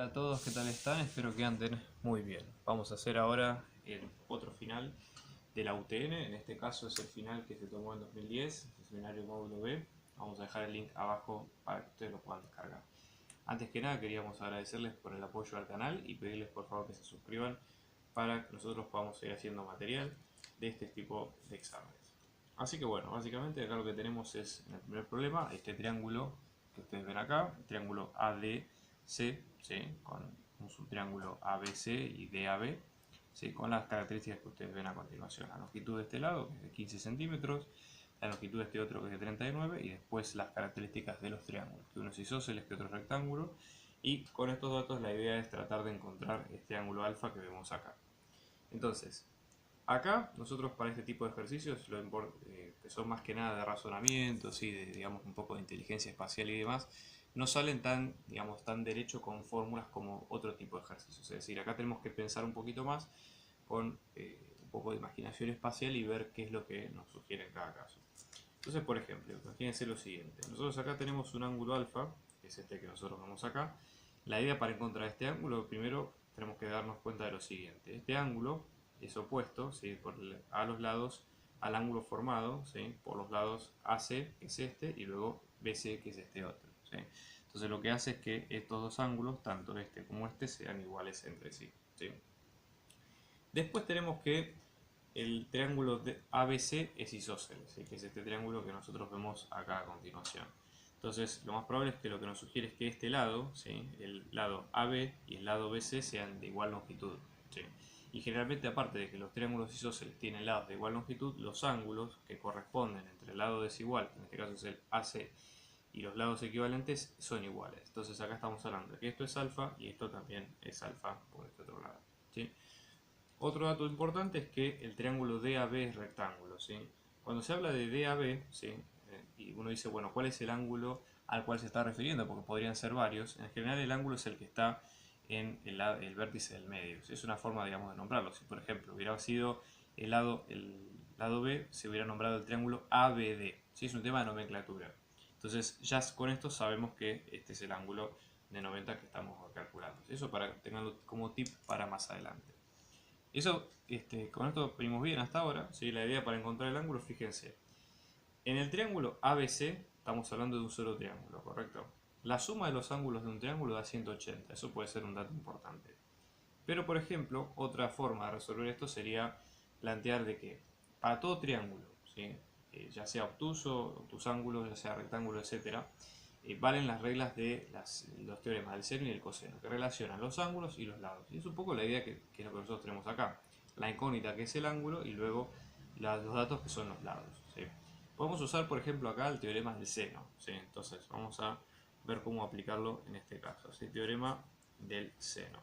tal a todos? ¿Qué tal están? Espero que anden muy bien. Vamos a hacer ahora el otro final de la UTN. En este caso es el final que se tomó en 2010, el seminario módulo B. Vamos a dejar el link abajo para que ustedes lo puedan descargar. Antes que nada queríamos agradecerles por el apoyo al canal y pedirles por favor que se suscriban para que nosotros podamos seguir haciendo material de este tipo de exámenes. Así que bueno, básicamente acá lo que tenemos es, en el primer problema, este triángulo que ustedes ven acá, el triángulo ADC, ¿sí? Con un subtriángulo ABC y DAB, ¿sí? Con las características que ustedes ven a continuación. La longitud de este lado, que es de 15 centímetros, la longitud de este otro, que es de 39, y después las características de los triángulos, que uno es isósceles, que otro es rectángulo, y con estos datos la idea es tratar de encontrar este ángulo alfa que vemos acá. Entonces, acá nosotros para este tipo de ejercicios, que son más que nada de razonamiento, ¿sí? De, digamos, un poco de inteligencia espacial y demás, no salen tan, digamos, tan derecho con fórmulas como otro tipo de ejercicios. Es decir, acá tenemos que pensar un poquito más con un poco de imaginación espacial y ver qué es lo que nos sugiere en cada caso. Entonces, por ejemplo, imagínense lo siguiente. Nosotros acá tenemos un ángulo alfa, que es este que nosotros vemos acá. La idea para encontrar este ángulo, primero tenemos que darnos cuenta de lo siguiente. Este ángulo es opuesto, ¿sí? A los lados al ángulo formado, ¿sí? Por los lados AC, que es este, y luego BC, que es este otro, ¿sí? Entonces lo que hace es que estos dos ángulos, tanto este como este, sean iguales entre sí, ¿sí? Después tenemos que el triángulo de ABC es isósceles, ¿sí? Que es este triángulo que nosotros vemos acá a continuación. Entonces, lo más probable es que lo que nos sugiere es que este lado, ¿sí? El lado AB y el lado BC sean de igual longitud, ¿sí? Y generalmente, aparte de que los triángulos isósceles tienen lados de igual longitud, los ángulos que corresponden entre el lado desigual, que en este caso es el AC, y los lados equivalentes son iguales. Entonces acá estamos hablando de que esto es alfa y esto también es alfa por este otro lado, ¿sí? Otro dato importante es que el triángulo DAB es rectángulo, ¿sí? Cuando se habla de DAB, ¿sí? Y uno dice, bueno, ¿cuál es el ángulo al cual se está refiriendo? Porque podrían ser varios. En general el ángulo es el que está en el vértice del medio. ¿Sí? Es una forma, digamos, de nombrarlo. Si por ejemplo hubiera sido el lado B, se hubiera nombrado el triángulo ABD. ¿Sí? Es un tema de nomenclatura. Entonces ya con esto sabemos que este es el ángulo de 90 que estamos calculando. Eso para tenerlo como tip para más adelante. Eso, con esto venimos bien hasta ahora, ¿sí? La idea para encontrar el ángulo, fíjense. En el triángulo ABC estamos hablando de un solo triángulo, ¿correcto? La suma de los ángulos de un triángulo da 180, eso puede ser un dato importante. Pero, por ejemplo, otra forma de resolver esto sería plantear de que para todo triángulo, ¿sí? Ya sea obtusángulo, ya sea rectángulo, etc., valen las reglas de los teoremas del seno y del coseno, que relacionan los ángulos y los lados. Y es un poco la idea que es lo que nosotros tenemos acá. La incógnita que es el ángulo y luego los datos que son los lados, ¿sí? Podemos usar, por ejemplo, acá el teorema del seno, ¿sí? Entonces vamos a ver cómo aplicarlo en este caso, ¿sí? Teorema del seno.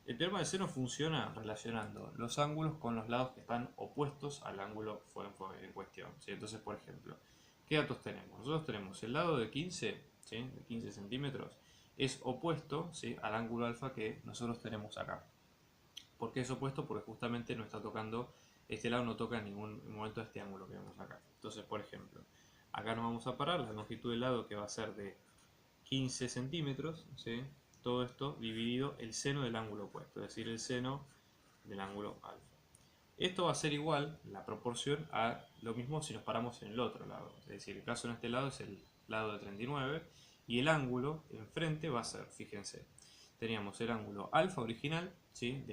El teorema del seno funciona relacionando los ángulos con los lados que están opuestos al ángulo en cuestión, ¿sí? Entonces, por ejemplo, ¿qué datos tenemos? Nosotros tenemos el lado de 15, ¿sí? De 15 centímetros, es opuesto, ¿sí? Al ángulo alfa que nosotros tenemos acá. ¿Por qué es opuesto? Porque justamente no está tocando, este lado no toca en ningún momento este ángulo que vemos acá. Entonces, por ejemplo, acá nos vamos a parar, la longitud del lado que va a ser de 15 centímetros, ¿sí? Todo esto dividido el seno del ángulo opuesto, es decir, el seno del ángulo alfa. Esto va a ser igual, la proporción, a lo mismo si nos paramos en el otro lado. Es decir, el caso en este lado es el lado de 39 y el ángulo enfrente va a ser, fíjense, teníamos el ángulo alfa original, ¿sí?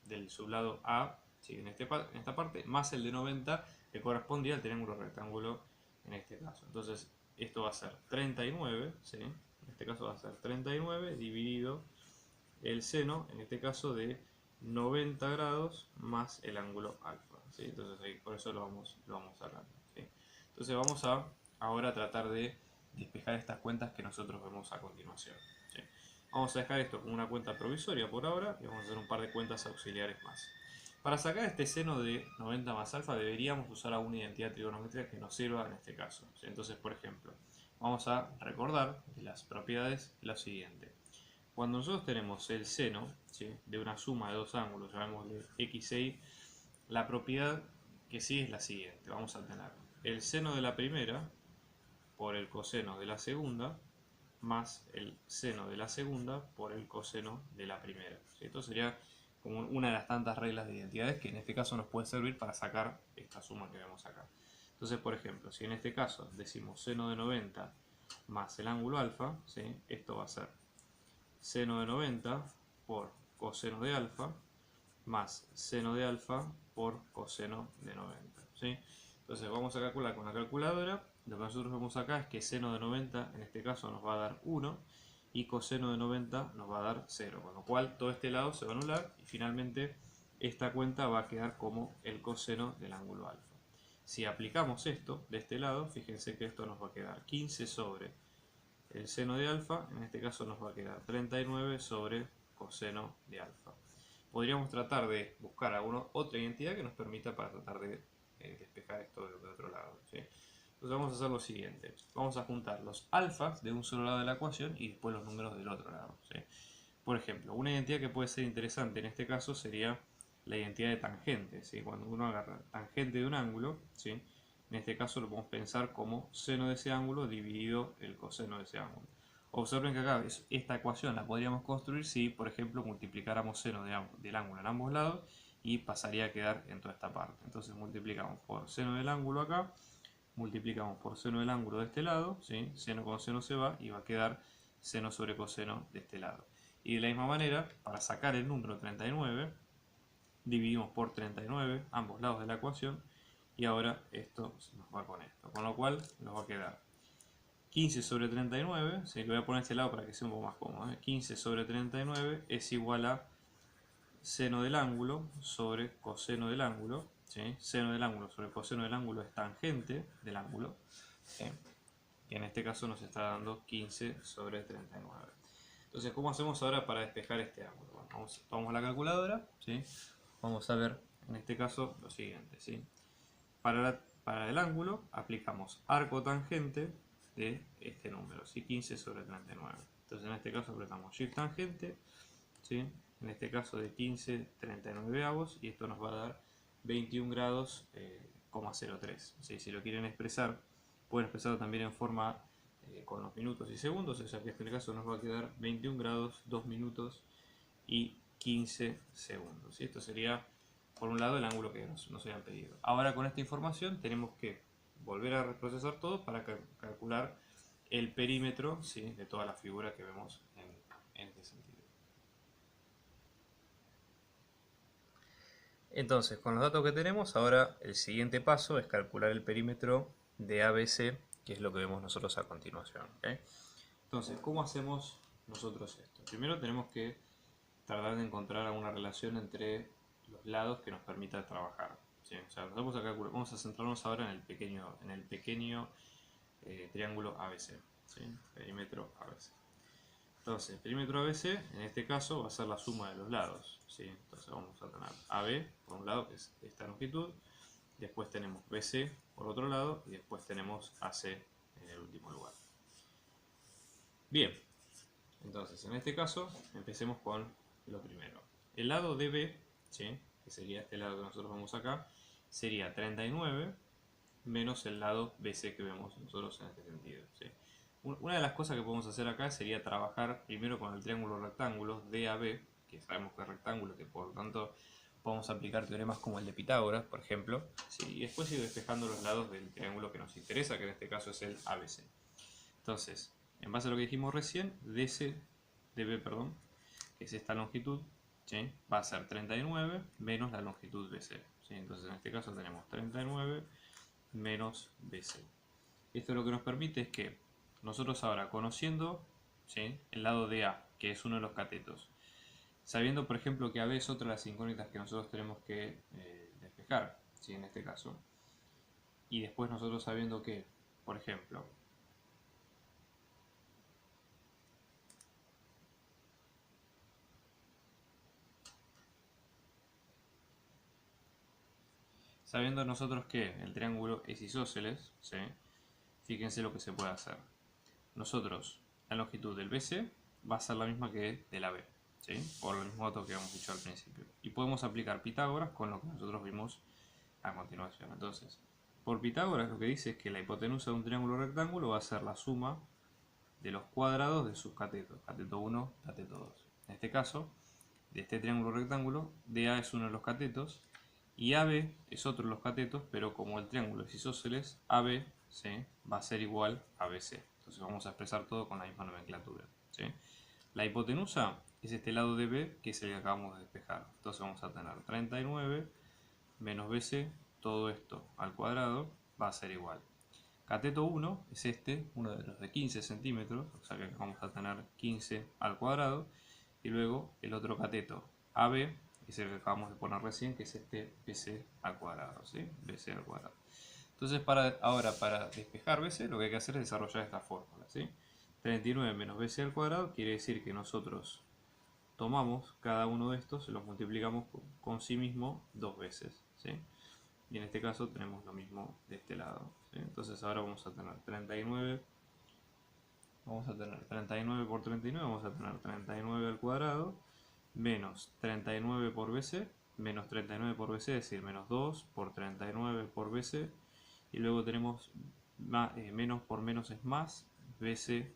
Del sublado A, ¿sí? En esta parte, más el de 90 que correspondía al triángulo rectángulo en este caso. Entonces, esto va a ser 39, ¿sí? En este caso va a ser 39 dividido el seno, en este caso de 90 grados más el ángulo alfa, ¿sí? Entonces ahí, por eso lo vamos sacando, ¿sí? Entonces vamos a ahora tratar de despejar estas cuentas que nosotros vemos a continuación, ¿sí? Vamos a dejar esto como una cuenta provisoria por ahora y vamos a hacer un par de cuentas auxiliares más. Para sacar este seno de 90 más alfa deberíamos usar alguna identidad trigonométrica que nos sirva en este caso, ¿sí? Entonces, por ejemplo, vamos a recordar de las propiedades lo siguiente. Cuando nosotros tenemos el seno, ¿sí? De una suma de dos ángulos, llamémosle x e y, la propiedad que sigue es la siguiente. Vamos a tener el seno de la primera por el coseno de la segunda más el seno de la segunda por el coseno de la primera. ¿Sí? Esto sería como una de las tantas reglas de identidades que en este caso nos puede servir para sacar esta suma que vemos acá. Entonces, por ejemplo, si en este caso decimos seno de 90 más el ángulo alfa, ¿sí? Esto va a ser seno de 90 por coseno de alfa más seno de alfa por coseno de 90. ¿Sí? Entonces vamos a calcular con la calculadora. Lo que nosotros vemos acá es que seno de 90 en este caso nos va a dar 1 y coseno de 90 nos va a dar 0, con lo cual todo este lado se va a anular y finalmente esta cuenta va a quedar como el coseno del ángulo alfa. Si aplicamos esto de este lado, fíjense que esto nos va a quedar 15 sobre el seno de alfa, en este caso nos va a quedar 39 sobre coseno de alfa. Podríamos tratar de buscar otra identidad que nos permita para tratar de despejar esto de otro lado, ¿sí? Entonces vamos a hacer lo siguiente. Vamos a juntar los alfas de un solo lado de la ecuación y después los números del otro lado, ¿sí? Por ejemplo, una identidad que puede ser interesante en este caso sería la identidad de tangente, ¿sí? Cuando uno agarra tangente de un ángulo, ¿sí? En este caso lo podemos pensar como seno de ese ángulo dividido el coseno de ese ángulo. Observen que acá esta ecuación la podríamos construir si, por ejemplo, multiplicáramos seno del ángulo en ambos lados y pasaría a quedar en toda esta parte. Entonces multiplicamos por seno del ángulo acá, multiplicamos por seno del ángulo de este lado, ¿sí? Seno con seno se va y va a quedar seno sobre coseno de este lado. Y de la misma manera, para sacar el número 39, dividimos por 39 ambos lados de la ecuación y ahora esto se nos va con esto, con lo cual nos va a quedar 15 sobre 39, ¿sí? Lo voy a poner a este lado para que sea un poco más cómodo, ¿eh? 15 sobre 39 es igual a seno del ángulo sobre coseno del ángulo, ¿sí? Seno del ángulo sobre coseno del ángulo es tangente del ángulo, ¿sí? Que en este caso nos está dando 15 sobre 39. Entonces, ¿cómo hacemos ahora para despejar este ángulo? Bueno, vamos a la calculadora, ¿sí? Vamos a ver en este caso lo siguiente, ¿sí? Para el ángulo aplicamos arco tangente de este número, ¿sí? 15 sobre 39. Entonces en este caso apretamos shift tangente, ¿sí? En este caso de 15, 39 avos, y esto nos va a dar 21 grados, 0,03. ¿Sí? Si lo quieren expresar, pueden expresarlo también en forma con los minutos y segundos, o sea que en este caso nos va a quedar 21 grados, 2 minutos y 15 segundos. ¿Sí? Esto sería, por un lado, el ángulo que nos habían pedido. Ahora con esta información tenemos que volver a reprocesar todo para calcular el perímetro, ¿sí? De toda la figura que vemos en este sentido. Entonces, con los datos que tenemos, ahora el siguiente paso es calcular el perímetro de ABC, que es lo que vemos nosotros a continuación. ¿Okay? Entonces, ¿cómo hacemos nosotros esto? Primero tenemos que tratar de encontrar alguna relación entre los lados que nos permita trabajar. ¿Sí? O sea, vamos a centrarnos ahora en el pequeño triángulo ABC, ¿sí? Perímetro ABC. Entonces, el perímetro ABC en este caso va a ser la suma de los lados, ¿sí? Entonces vamos a tener AB por un lado, que es esta longitud, después tenemos BC por otro lado y después tenemos AC en el último lugar. Bien, entonces en este caso empecemos con lo primero. El lado DB, ¿sí? Que sería este lado que nosotros vemos acá, sería 39 menos el lado BC que vemos nosotros en este sentido, ¿sí? Una de las cosas que podemos hacer acá sería trabajar primero con el triángulo rectángulo DAB, que sabemos que es rectángulo, que por lo tanto podemos aplicar teoremas como el de Pitágoras, por ejemplo, ¿sí? Y después ir despejando los lados del triángulo que nos interesa, que en este caso es el ABC. Entonces, en base a lo que dijimos recién, DB, que es esta longitud, ¿sí? Va a ser 39 menos la longitud BC, ¿sí? Entonces en este caso tenemos 39 menos BC. Esto lo que nos permite es que nosotros ahora, conociendo, ¿sí? El lado de A, que es uno de los catetos, sabiendo por ejemplo que AB es otra de las incógnitas que nosotros tenemos que despejar, ¿sí? En este caso, y después nosotros sabiendo que, por ejemplo, sabiendo nosotros que el triángulo es isósceles, ¿sí? Fíjense lo que se puede hacer. Nosotros, la longitud del BC va a ser la misma que de la B, ¿sí? Por el mismo dato que hemos dicho al principio. Y podemos aplicar Pitágoras con lo que nosotros vimos a continuación. Entonces, por Pitágoras lo que dice es que la hipotenusa de un triángulo rectángulo va a ser la suma de los cuadrados de sus catetos, cateto 1, cateto 2. En este caso, de este triángulo rectángulo, DA es uno de los catetos y AB es otro de los catetos, pero como el triángulo es isósceles, AB, ¿sí?, va a ser igual a BC. Entonces vamos a expresar todo con la misma nomenclatura, ¿sí? La hipotenusa es este lado de B, que es el que acabamos de despejar. Entonces vamos a tener 39 menos BC, todo esto al cuadrado va a ser igual. Cateto 1 es este, uno de los de 15 centímetros, o sea que vamos a tener 15 al cuadrado. Y luego el otro cateto AB es el que acabamos de poner recién, que es este BC al cuadrado, ¿sí? BC al cuadrado. Entonces ahora para despejar BC lo que hay que hacer es desarrollar esta fórmula, ¿sí? 39 menos BC al cuadrado quiere decir que nosotros tomamos cada uno de estos, los multiplicamos con sí mismo dos veces, ¿sí? Y en este caso tenemos lo mismo de este lado, ¿sí? Entonces ahora vamos a tener 39, vamos a tener 39 por 39, vamos a tener 39 al cuadrado, menos 39 por BC, menos 39 por BC, es decir, menos 2 por 39 por BC, y luego tenemos menos por menos es más, BC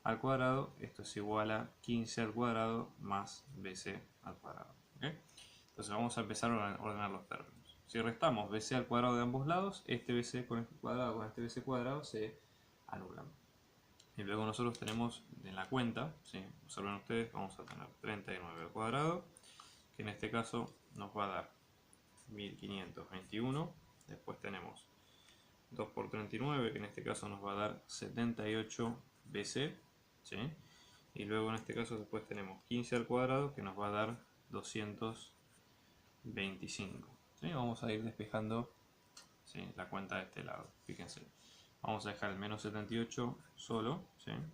al cuadrado, esto es igual a 15 al cuadrado más BC al cuadrado, ¿okay? Entonces vamos a empezar a ordenar los términos. Si restamos BC al cuadrado de ambos lados, este BC con este BC cuadrado se anulan. Y luego nosotros tenemos en la cuenta, ¿sí?, observen ustedes, vamos a tener 39 al cuadrado, que en este caso nos va a dar 1521. Después tenemos 2 por 39, que en este caso nos va a dar 78 BC, ¿sí? Y luego en este caso después tenemos 15 al cuadrado, que nos va a dar 225. ¿Sí? Vamos a ir despejando, ¿sí?, la cuenta de este lado. Fíjense, vamos a dejar el menos 78 solo, ¿sí? En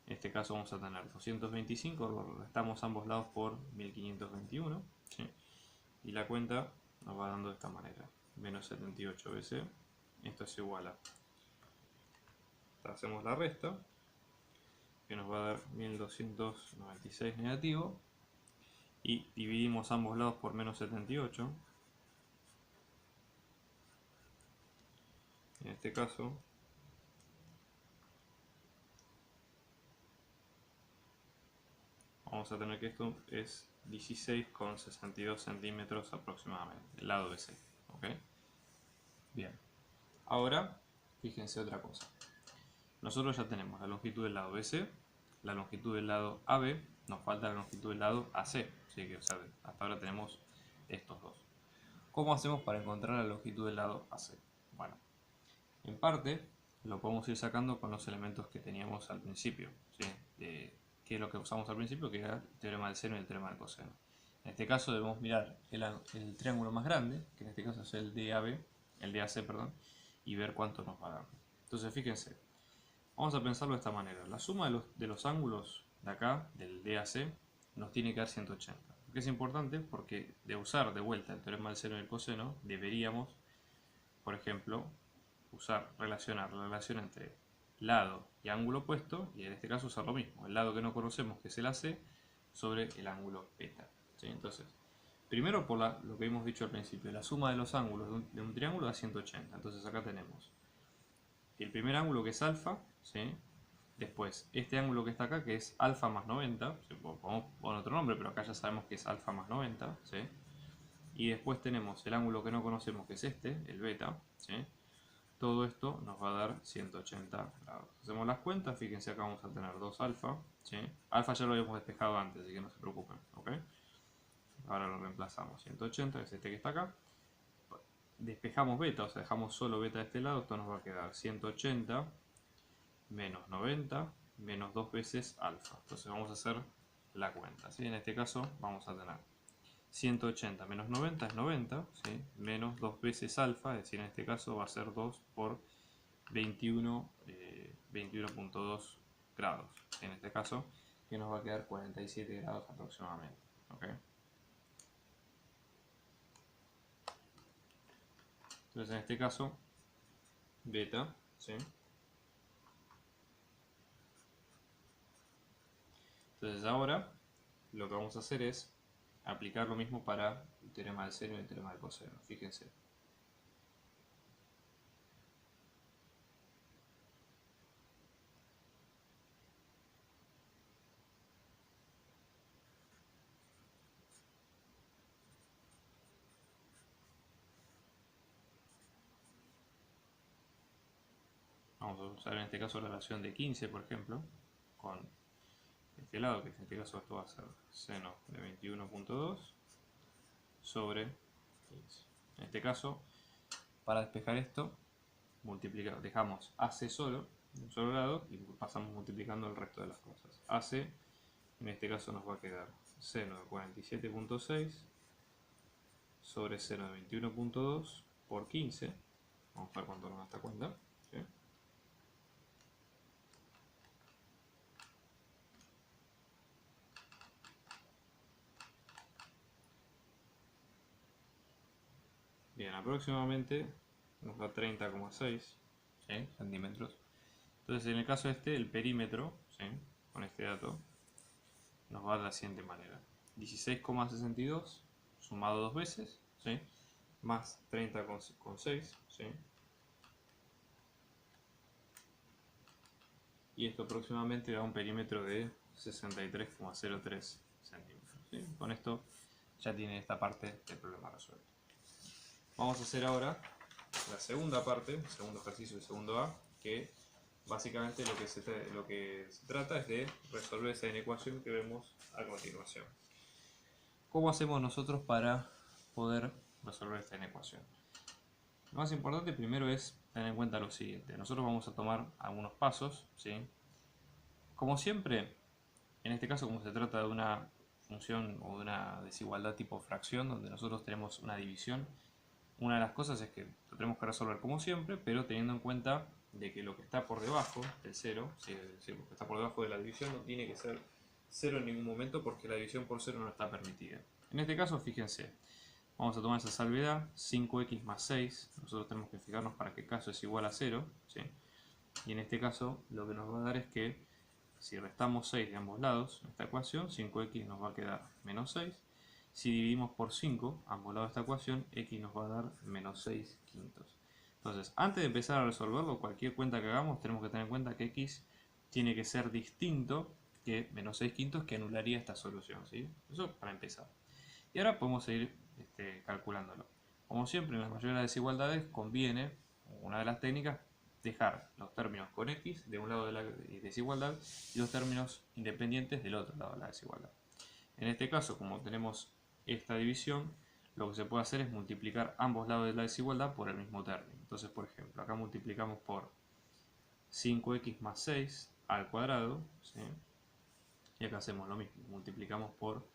este caso vamos a tener 225, lo restamos ambos lados por 1521, ¿sí? Y la cuenta nos va dando de esta manera: menos 78 BC, esto es igual a, hacemos la resta, que nos va a dar 1296 negativo, y dividimos ambos lados por menos 78. En este caso vamos a tener que esto es 16,62 centímetros aproximadamente, el lado BC, ¿ok? Bien, ahora fíjense otra cosa. Nosotros ya tenemos la longitud del lado BC, la longitud del lado AB, nos falta la longitud del lado AC, así que observen, hasta ahora tenemos estos dos. ¿Cómo hacemos para encontrar la longitud del lado AC? Bueno, en parte lo podemos ir sacando con los elementos que teníamos al principio, ¿sí? Que es lo que usamos al principio, que era el teorema del seno y el teorema del coseno. En este caso debemos mirar el triángulo más grande, que en este caso es el DAC, perdón, y ver cuánto nos va a dar. Entonces fíjense, vamos a pensarlo de esta manera: la suma de los ángulos de acá, del DAC, nos tiene que dar 180. ¿Por qué es importante? Porque de usar de vuelta el teorema del seno y el coseno, deberíamos, por ejemplo, relacionar la relación entre lado y ángulo opuesto, y en este caso usar lo mismo, el lado que no conocemos, que es el AC, sobre el ángulo beta, ¿sí? Entonces, primero por lo que hemos dicho al principio, la suma de los ángulos de un triángulo da 180. Entonces acá tenemos el primer ángulo, que es alfa, ¿sí? Después este ángulo que está acá, que es alfa más 90, ¿sí?, podemos poner otro nombre, pero acá ya sabemos que es alfa más 90, ¿sí? Y después tenemos el ángulo que no conocemos, que es este, el beta, ¿sí? Todo esto nos va a dar 180 grados. Hacemos las cuentas, fíjense, acá vamos a tener 2 alfa, ¿sí? Alfa ya lo habíamos despejado antes, así que no se preocupen, ¿ok? Ahora lo reemplazamos, 180, que es este que está acá. Despejamos beta, o sea, dejamos solo beta de este lado, esto nos va a quedar 180 menos 90 menos 2 veces alfa. Entonces vamos a hacer la cuenta, ¿sí? En este caso vamos a tener 180 menos 90 es 90, ¿sí?, menos 2 veces alfa, es decir, en este caso va a ser 2 por 21.2 grados, en este caso, que nos va a quedar 47 grados aproximadamente, ¿ok? Entonces en este caso, beta, ¿sí? Entonces ahora lo que vamos a hacer es aplicar lo mismo para el teorema del seno y el teorema del coseno. Fíjense, vamos a usar en este caso la relación de 15, por ejemplo, con este lado, que en este caso esto va a ser seno de 21.2 sobre 15. En este caso, para despejar esto, dejamos AC solo, de un solo lado, y pasamos multiplicando el resto de las cosas. AC, en este caso nos va a quedar seno de 47.6 sobre seno de 21.2 por 15. Vamos a ver cuánto nos da esta cuenta. ¿Sí? Bien, aproximadamente nos da 30,6 centímetros. Entonces, en el caso este, el perímetro, ¿sí?, con este dato, nos va de la siguiente manera: 16,62 sumado dos veces, ¿sí?, más 30,6, ¿sí?, y esto aproximadamente da un perímetro de 63,03 centímetros. ¿Sí? Con esto ya tiene esta parte del problema resuelto. Vamos a hacer ahora la segunda parte, el segundo ejercicio, el segundo A, que básicamente lo que se trata es de resolver esa inecuación que vemos a continuación. ¿Cómo hacemos nosotros para poder resolver esta inecuación? Lo más importante primero es tener en cuenta lo siguiente. Nosotros vamos a tomar algunos pasos, ¿sí? Como siempre, en este caso, como se trata de una función o de una desigualdad tipo fracción, donde nosotros tenemos una división, una de las cosas es que lo tenemos que resolver como siempre, pero teniendo en cuenta de que lo que está por debajo del 0, ¿sí?, es decir, lo que está por debajo de la división no tiene que ser 0 en ningún momento, porque la división por 0 no está permitida. En este caso, fíjense, vamos a tomar esa salvedad, 5x más 6, nosotros tenemos que fijarnos para qué caso es igual a 0, ¿sí?, y en este caso lo que nos va a dar es que si restamos 6 de ambos lados en esta ecuación, 5x nos va a quedar menos 6. Si dividimos por 5 ambos lados de esta ecuación, x nos va a dar menos 6 quintos. Entonces, antes de empezar a resolverlo, cualquier cuenta que hagamos, tenemos que tener en cuenta que x tiene que ser distinto que menos 6 quintos, que anularía esta solución, ¿sí? Eso para empezar. Y ahora podemos seguir calculándolo. Como siempre, en las mayores de las desigualdades conviene, una de las técnicas, dejar los términos con x de un lado de la desigualdad y los términos independientes del otro lado de la desigualdad. En este caso, como tenemos esta división, lo que se puede hacer es multiplicar ambos lados de la desigualdad por el mismo término. Entonces, por ejemplo, acá multiplicamos por 5x más 6 al cuadrado, ¿sí?, y acá hacemos lo mismo, multiplicamos por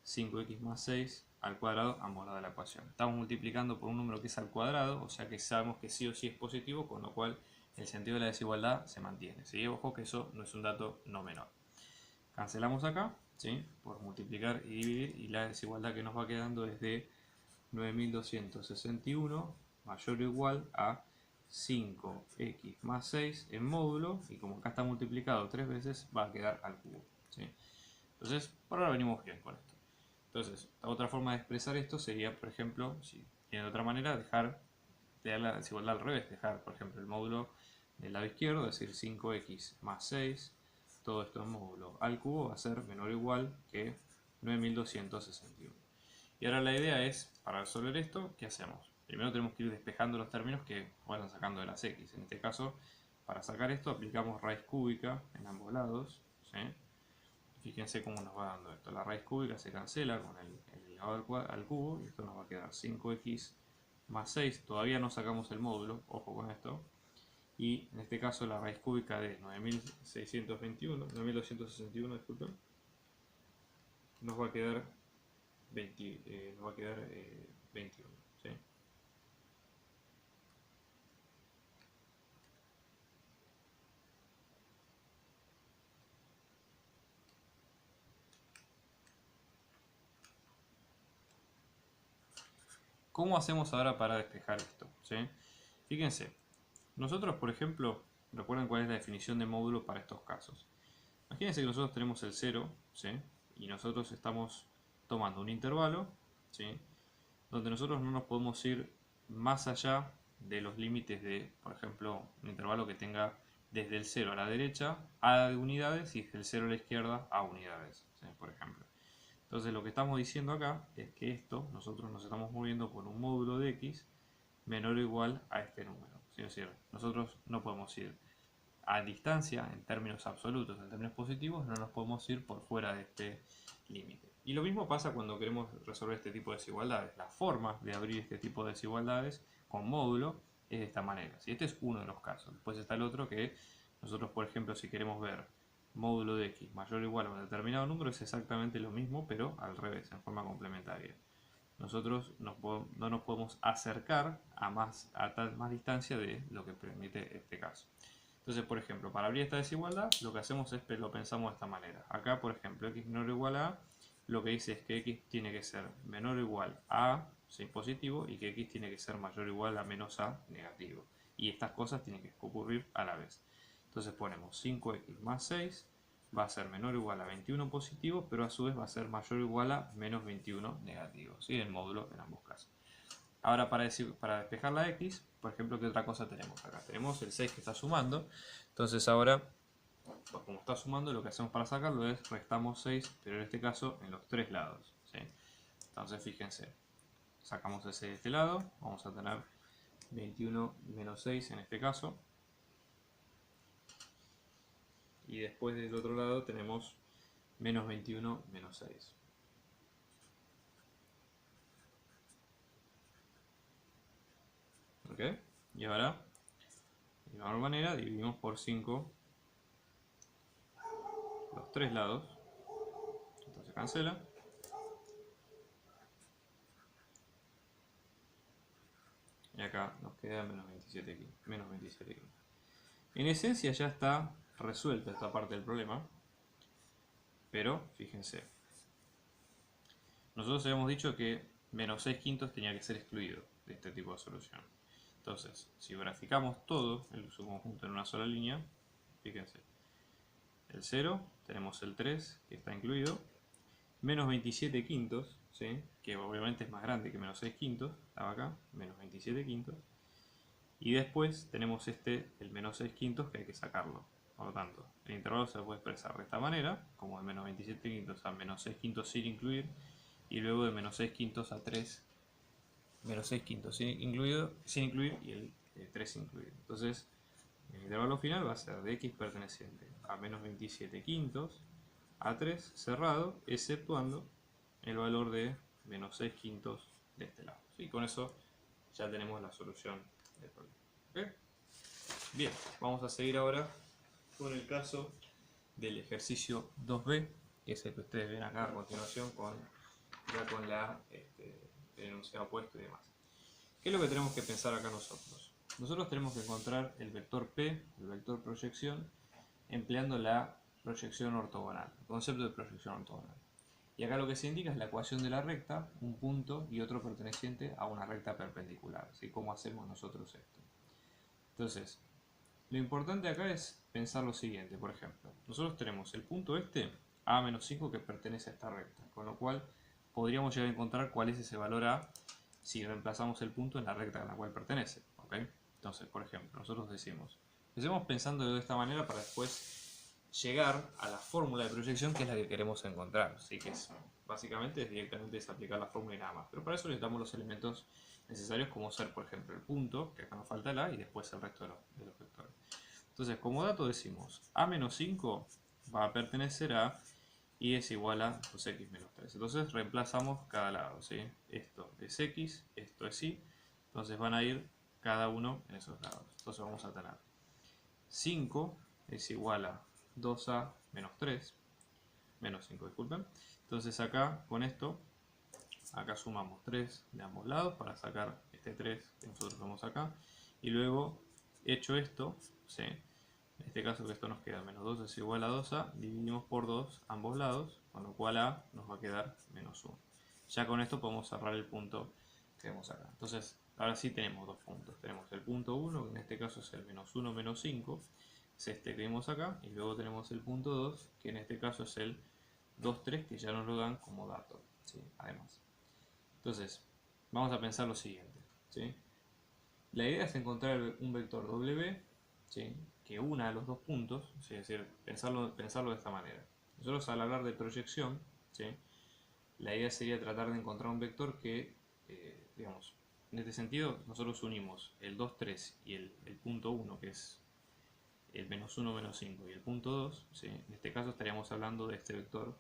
5x más 6 al cuadrado ambos lados de la ecuación. Estamos multiplicando por un número que es al cuadrado, o sea que sabemos que sí o sí es positivo, con lo cual el sentido de la desigualdad se mantiene, ¿sí? Ojo que eso no es un dato no menor. Cancelamos acá, ¿sí?, por multiplicar y dividir, y la desigualdad que nos va quedando es de 9261 mayor o igual a 5x más 6 en módulo, y como acá está multiplicado 3 veces, va a quedar al cubo, ¿sí? Entonces, por ahora venimos bien con esto. Entonces, otra forma de expresar esto sería, por ejemplo, si tiene de otra manera, dejar la desigualdad al revés, dejar, por ejemplo, el módulo del lado izquierdo, es decir, 5x más 6, todo esto en módulo al cubo va a ser menor o igual que 9261. Y ahora la idea es, para resolver esto, ¿qué hacemos? Primero tenemos que ir despejando los términos que vayan sacando de las x. En este caso, para sacar esto, aplicamos raíz cúbica en ambos lados, ¿sí? Fíjense cómo nos va dando esto. La raíz cúbica se cancela con el elevado al cubo, y esto nos va a quedar 5x más 6. Todavía no sacamos el módulo, ojo con esto. Y en este caso la raíz cúbica de 9261, disculpen, nos va a quedar 21. ¿Sí? ¿Cómo hacemos ahora para despejar esto? ¿Sí? Fíjense, nosotros, por ejemplo, recuerden cuál es la definición de módulo para estos casos. Imagínense que nosotros tenemos el 0, ¿sí?, y nosotros estamos tomando un intervalo, ¿sí?, donde nosotros no nos podemos ir más allá de los límites de, por ejemplo, un intervalo que tenga desde el 0 a la derecha a unidades y desde el 0 a la izquierda a unidades, ¿sí?, por ejemplo. Entonces lo que estamos diciendo acá es que esto, nosotros nos estamos moviendo por un módulo de x menor o igual a este número, ¿sí? Es decir, nosotros no podemos ir a distancia, en términos absolutos, en términos positivos, no nos podemos ir por fuera de este límite. Y lo mismo pasa cuando queremos resolver este tipo de desigualdades. La forma de abrir este tipo de desigualdades con módulo es de esta manera. Este es uno de los casos. Después está el otro que nosotros, por ejemplo, si queremos ver módulo de x mayor o igual a un determinado número, es exactamente lo mismo, pero al revés, en forma complementaria. Nosotros no nos podemos acercar a más distancia de lo que permite este caso. Entonces, por ejemplo, para abrir esta desigualdad, lo que hacemos es lo pensamos de esta manera. Acá, por ejemplo, x menor o igual a a, lo que dice es que x tiene que ser menor o igual a sin positivo y que x tiene que ser mayor o igual a menos a negativo. Y estas cosas tienen que ocurrir a la vez. Entonces ponemos 5x más 6 va a ser menor o igual a 21 positivo, pero a su vez va a ser mayor o igual a menos 21 negativo, ¿sí? El módulo en ambos casos. Ahora para despejar la x, por ejemplo, ¿qué otra cosa tenemos acá? Tenemos el 6 que está sumando, entonces ahora, pues como está sumando, lo que hacemos para sacarlo es restamos 6, pero en este caso en los tres lados, ¿sí? Entonces fíjense, sacamos ese de este lado, vamos a tener 21 menos 6 en este caso, y después del otro lado tenemos menos 21 menos 6. ¿Ok? Y ahora, de la misma manera, dividimos por 5 los tres lados. Entonces cancela. Y acá nos queda menos 27 menos 27. En esencia ya está resuelta esta parte del problema. Pero, fíjense. Nosotros habíamos dicho que menos 6 quintos tenía que ser excluido de este tipo de solución. Entonces, si graficamos todo en su conjunto en una sola línea, fíjense. El 0, tenemos el 3 que está incluido, menos 27 quintos, ¿sí? Que obviamente es más grande que menos 6 quintos, estaba acá, menos 27 quintos, y después tenemos el menos 6 quintos que hay que sacarlo. Por lo tanto, el intervalo se puede expresar de esta manera, como de menos 27 quintos a menos 6 quintos sin incluir, y luego de menos 6 quintos a 3, menos 6 quintos sin incluir y el 3 incluido. Entonces, el intervalo final va a ser de x perteneciente a menos 27 quintos a 3 cerrado, exceptuando el valor de menos 6 quintos de este lado. Y con eso ya tenemos la solución del problema. ¿Okay? Bien, vamos a seguir ahora con el caso del ejercicio 2b, que es el que ustedes ven acá a continuación ya con el enunciado puesto y demás. ¿Qué es lo que tenemos que pensar acá nosotros? Nosotros tenemos que encontrar el vector P, el vector proyección, empleando la proyección ortogonal, el concepto de proyección ortogonal. Y acá lo que se indica es la ecuación de la recta, un punto y otro perteneciente a una recta perpendicular. ¿Sí? ¿Cómo hacemos nosotros esto? Entonces, lo importante acá es pensar lo siguiente, por ejemplo. Nosotros tenemos el punto A-5 que pertenece a esta recta, con lo cual podríamos llegar a encontrar cuál es ese valor A si reemplazamos el punto en la recta a la cual pertenece. ¿Okay? Entonces, por ejemplo, nosotros decimos, empecemos pensando de esta manera para después llegar a la fórmula de proyección que es la que queremos encontrar. Así que básicamente directamente es aplicar la fórmula y nada más. Pero para eso necesitamos los elementos necesarios como ser, por ejemplo, el punto, que acá nos falta el A, y después el resto de los vectores. Entonces, como dato decimos, A-5 va a pertenecer a y es igual a 2x menos 3. Entonces reemplazamos cada lado, ¿sí? Esto es x, esto es y. Entonces van a ir cada uno en esos lados. Entonces vamos a tener 5 es igual a 2a menos 3. Menos 5, disculpen. Entonces acá, con esto, acá sumamos 3 de ambos lados para sacar este 3 que nosotros vemos acá. Y luego, hecho esto, ¿sí? En este caso que esto nos queda menos 2 es igual a 2a, dividimos por 2 ambos lados, con lo cual a nos va a quedar menos 1. Ya con esto podemos cerrar el punto que vemos acá. Entonces, ahora sí tenemos dos puntos. Tenemos el punto 1, que en este caso es el menos 1 menos 5, es este que vimos acá, y luego tenemos el punto 2, que en este caso es el 2, 3, que ya nos lo dan como dato, ¿sí? Además. Entonces, vamos a pensar lo siguiente, ¿sí? La idea es encontrar un vector W, ¿sí? Que una los dos puntos, ¿sí? Es decir, pensarlo de esta manera. Nosotros al hablar de proyección, ¿sí? La idea sería tratar de encontrar un vector que, digamos, en este sentido nosotros unimos el 2, 3 y el punto 1, que es el menos 1, menos 5 y el punto 2, ¿sí? En este caso estaríamos hablando de este vector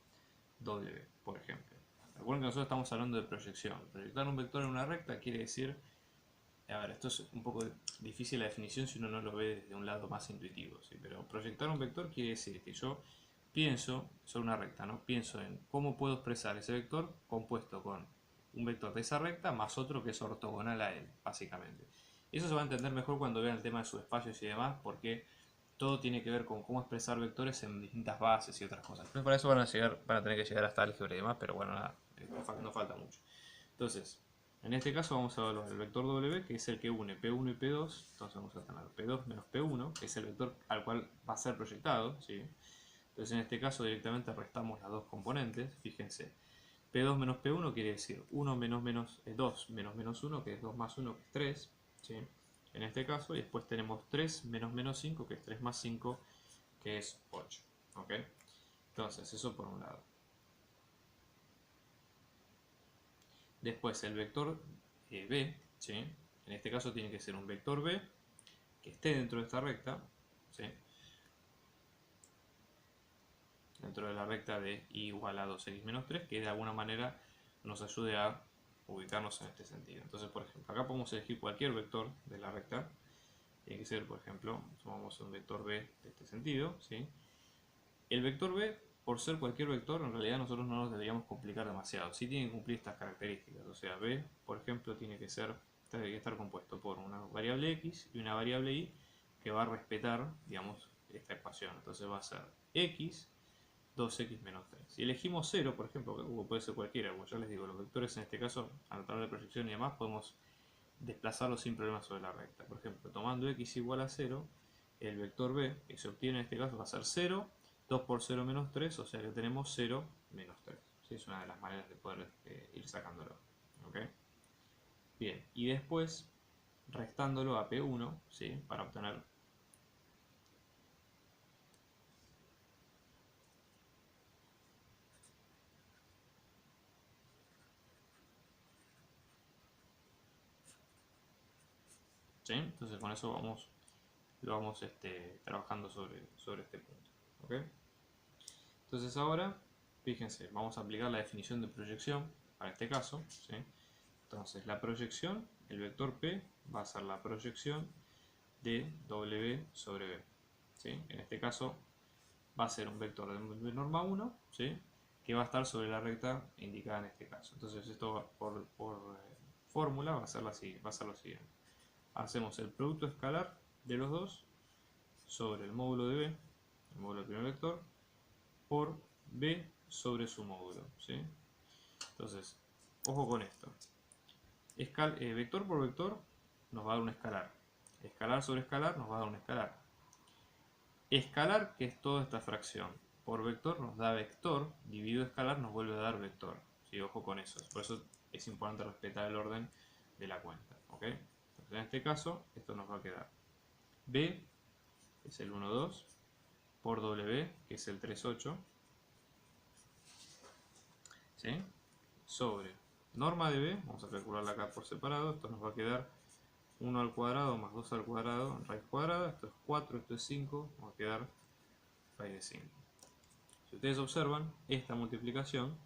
W, por ejemplo. Recuerden que nosotros estamos hablando de proyección. Proyectar un vector en una recta quiere decir, a ver, esto es un poco difícil la definición si uno no lo ve desde un lado más intuitivo, ¿sí? Pero proyectar un vector quiere decir que yo pienso sobre una recta, ¿no? Pienso en cómo puedo expresar ese vector compuesto con un vector de esa recta más otro que es ortogonal a él, básicamente. Y eso se va a entender mejor cuando vean el tema de subespacios y demás, porque todo tiene que ver con cómo expresar vectores en distintas bases y otras cosas. Pero para eso van a tener que llegar hasta álgebra y demás, pero bueno, nada, no falta mucho. Entonces, en este caso vamos a evaluar el vector W, que es el que une P1 y P2. Entonces vamos a tener P2 menos P1, que es el vector al cual va a ser proyectado, ¿sí? Entonces en este caso directamente restamos las dos componentes. Fíjense, P2 menos P1 quiere decir 1 menos 2 menos menos 1, que es 2 más 1, que es 3, ¿sí? En este caso, y después tenemos 3 menos menos 5, que es 3 más 5, que es 8, ¿ok? Entonces eso por un lado. Después el vector B, ¿sí? En este caso tiene que ser un vector B que esté dentro de esta recta, ¿sí? Dentro de la recta de y igual a 2x menos 3, que de alguna manera nos ayude a ubicarnos en este sentido. Entonces, por ejemplo, acá podemos elegir cualquier vector de la recta. Tiene que ser, por ejemplo, sumamos un vector B de este sentido, ¿sí? El vector B, por ser cualquier vector, en realidad nosotros no nos deberíamos complicar demasiado. Sí tiene que cumplir estas características. O sea, B, por ejemplo, tiene que estar compuesto por una variable x y una variable y que va a respetar, digamos, esta ecuación. Entonces va a ser x 2x menos 3. Si elegimos 0, por ejemplo, que puede ser cualquiera, como ya les digo, los vectores en este caso, al tratar de proyección y demás, podemos desplazarlos sin problemas sobre la recta. Por ejemplo, tomando x igual a 0, el vector b que se obtiene en este caso va a ser 0, 2 por 0 menos 3, o sea que tenemos 0 menos 3. ¿Sí? Es una de las maneras de poder ir sacándolo. ¿Okay? Bien, y después restándolo a P1, ¿sí? Para obtener ¿sí? Entonces con eso lo vamos trabajando sobre este punto. ¿Okay? Entonces ahora, fíjense, vamos a aplicar la definición de proyección para este caso, ¿sí? Entonces la proyección, el vector P va a ser la proyección de W sobre B, ¿sí? En este caso va a ser un vector de norma 1, ¿sí? Que va a estar sobre la recta indicada en este caso. Entonces esto por fórmula va a ser lo siguiente. Hacemos el producto escalar de los dos sobre el módulo de B, el módulo del primer vector, por B sobre su módulo, ¿sí? Entonces, ojo con esto. Vector por vector nos va a dar un escalar. Escalar sobre escalar nos va a dar un escalar. Escalar, que es toda esta fracción, por vector nos da vector, dividido escalar nos vuelve a dar vector. ¿Sí? Ojo con eso. Por eso es importante respetar el orden de la cuenta. ¿Okay? Entonces, en este caso, esto nos va a quedar B, que es el 1, 2, por W, que es el 3, 8, ¿sí? Sobre norma de B, vamos a calcularla acá por separado, esto nos va a quedar 1 al cuadrado más 2 al cuadrado, raíz cuadrada, esto es 4, esto es 5, va a quedar raíz de 5. Si ustedes observan, esta multiplicación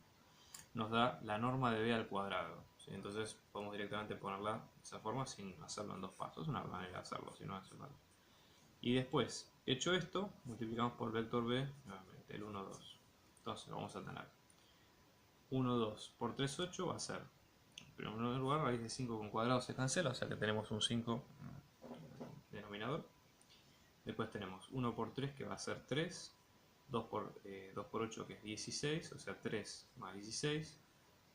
nos da la norma de B al cuadrado, ¿sí? Entonces podemos directamente ponerla de esa forma sin hacerlo en dos pasos, es una manera de hacerlo, si no hace falta. Y después, hecho esto, multiplicamos por el vector B, nuevamente, el 1, 2. Entonces vamos a tener 1, 2 por 3, 8 va a ser, en primer lugar, raíz de 5 con cuadrado se cancela, o sea que tenemos un 5 denominador. Después tenemos 1 por 3 que va a ser 3, 2 por 8 que es 16, o sea 3 más 16,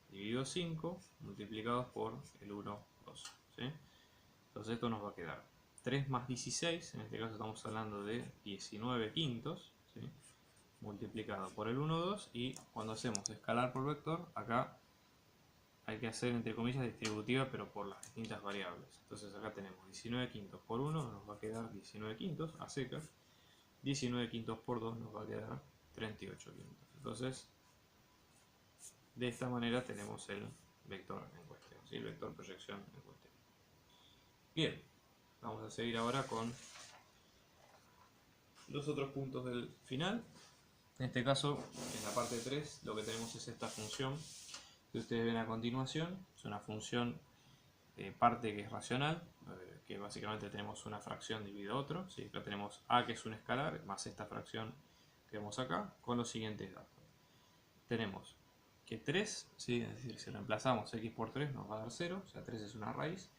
dividido 5, multiplicados por el 1, 2. ¿Sí? Entonces esto nos va a quedar 3 más 16, en este caso estamos hablando de 19 quintos, ¿sí? Multiplicado por el 1, 2, y cuando hacemos escalar por vector, acá hay que hacer entre comillas distributiva, pero por las distintas variables. Entonces acá tenemos 19 quintos por 1, nos va a quedar 19 quintos a secas. 19 quintos por 2 nos va a quedar 38 quintos. Entonces, de esta manera tenemos el vector en cuestión, ¿sí? El vector proyección en cuestión. Bien, vamos a seguir ahora con los otros puntos del final. En este caso, en la parte 3, lo que tenemos es esta función que ustedes ven a continuación. Es una función de parte que es racional, que básicamente tenemos una fracción dividido a otro. ¿Sí? Acá tenemos a, que es un escalar, más esta fracción que vemos acá, con los siguientes datos. Tenemos que 3, ¿sí? Es decir, si reemplazamos x por 3 nos va a dar 0, o sea 3 es una raíz.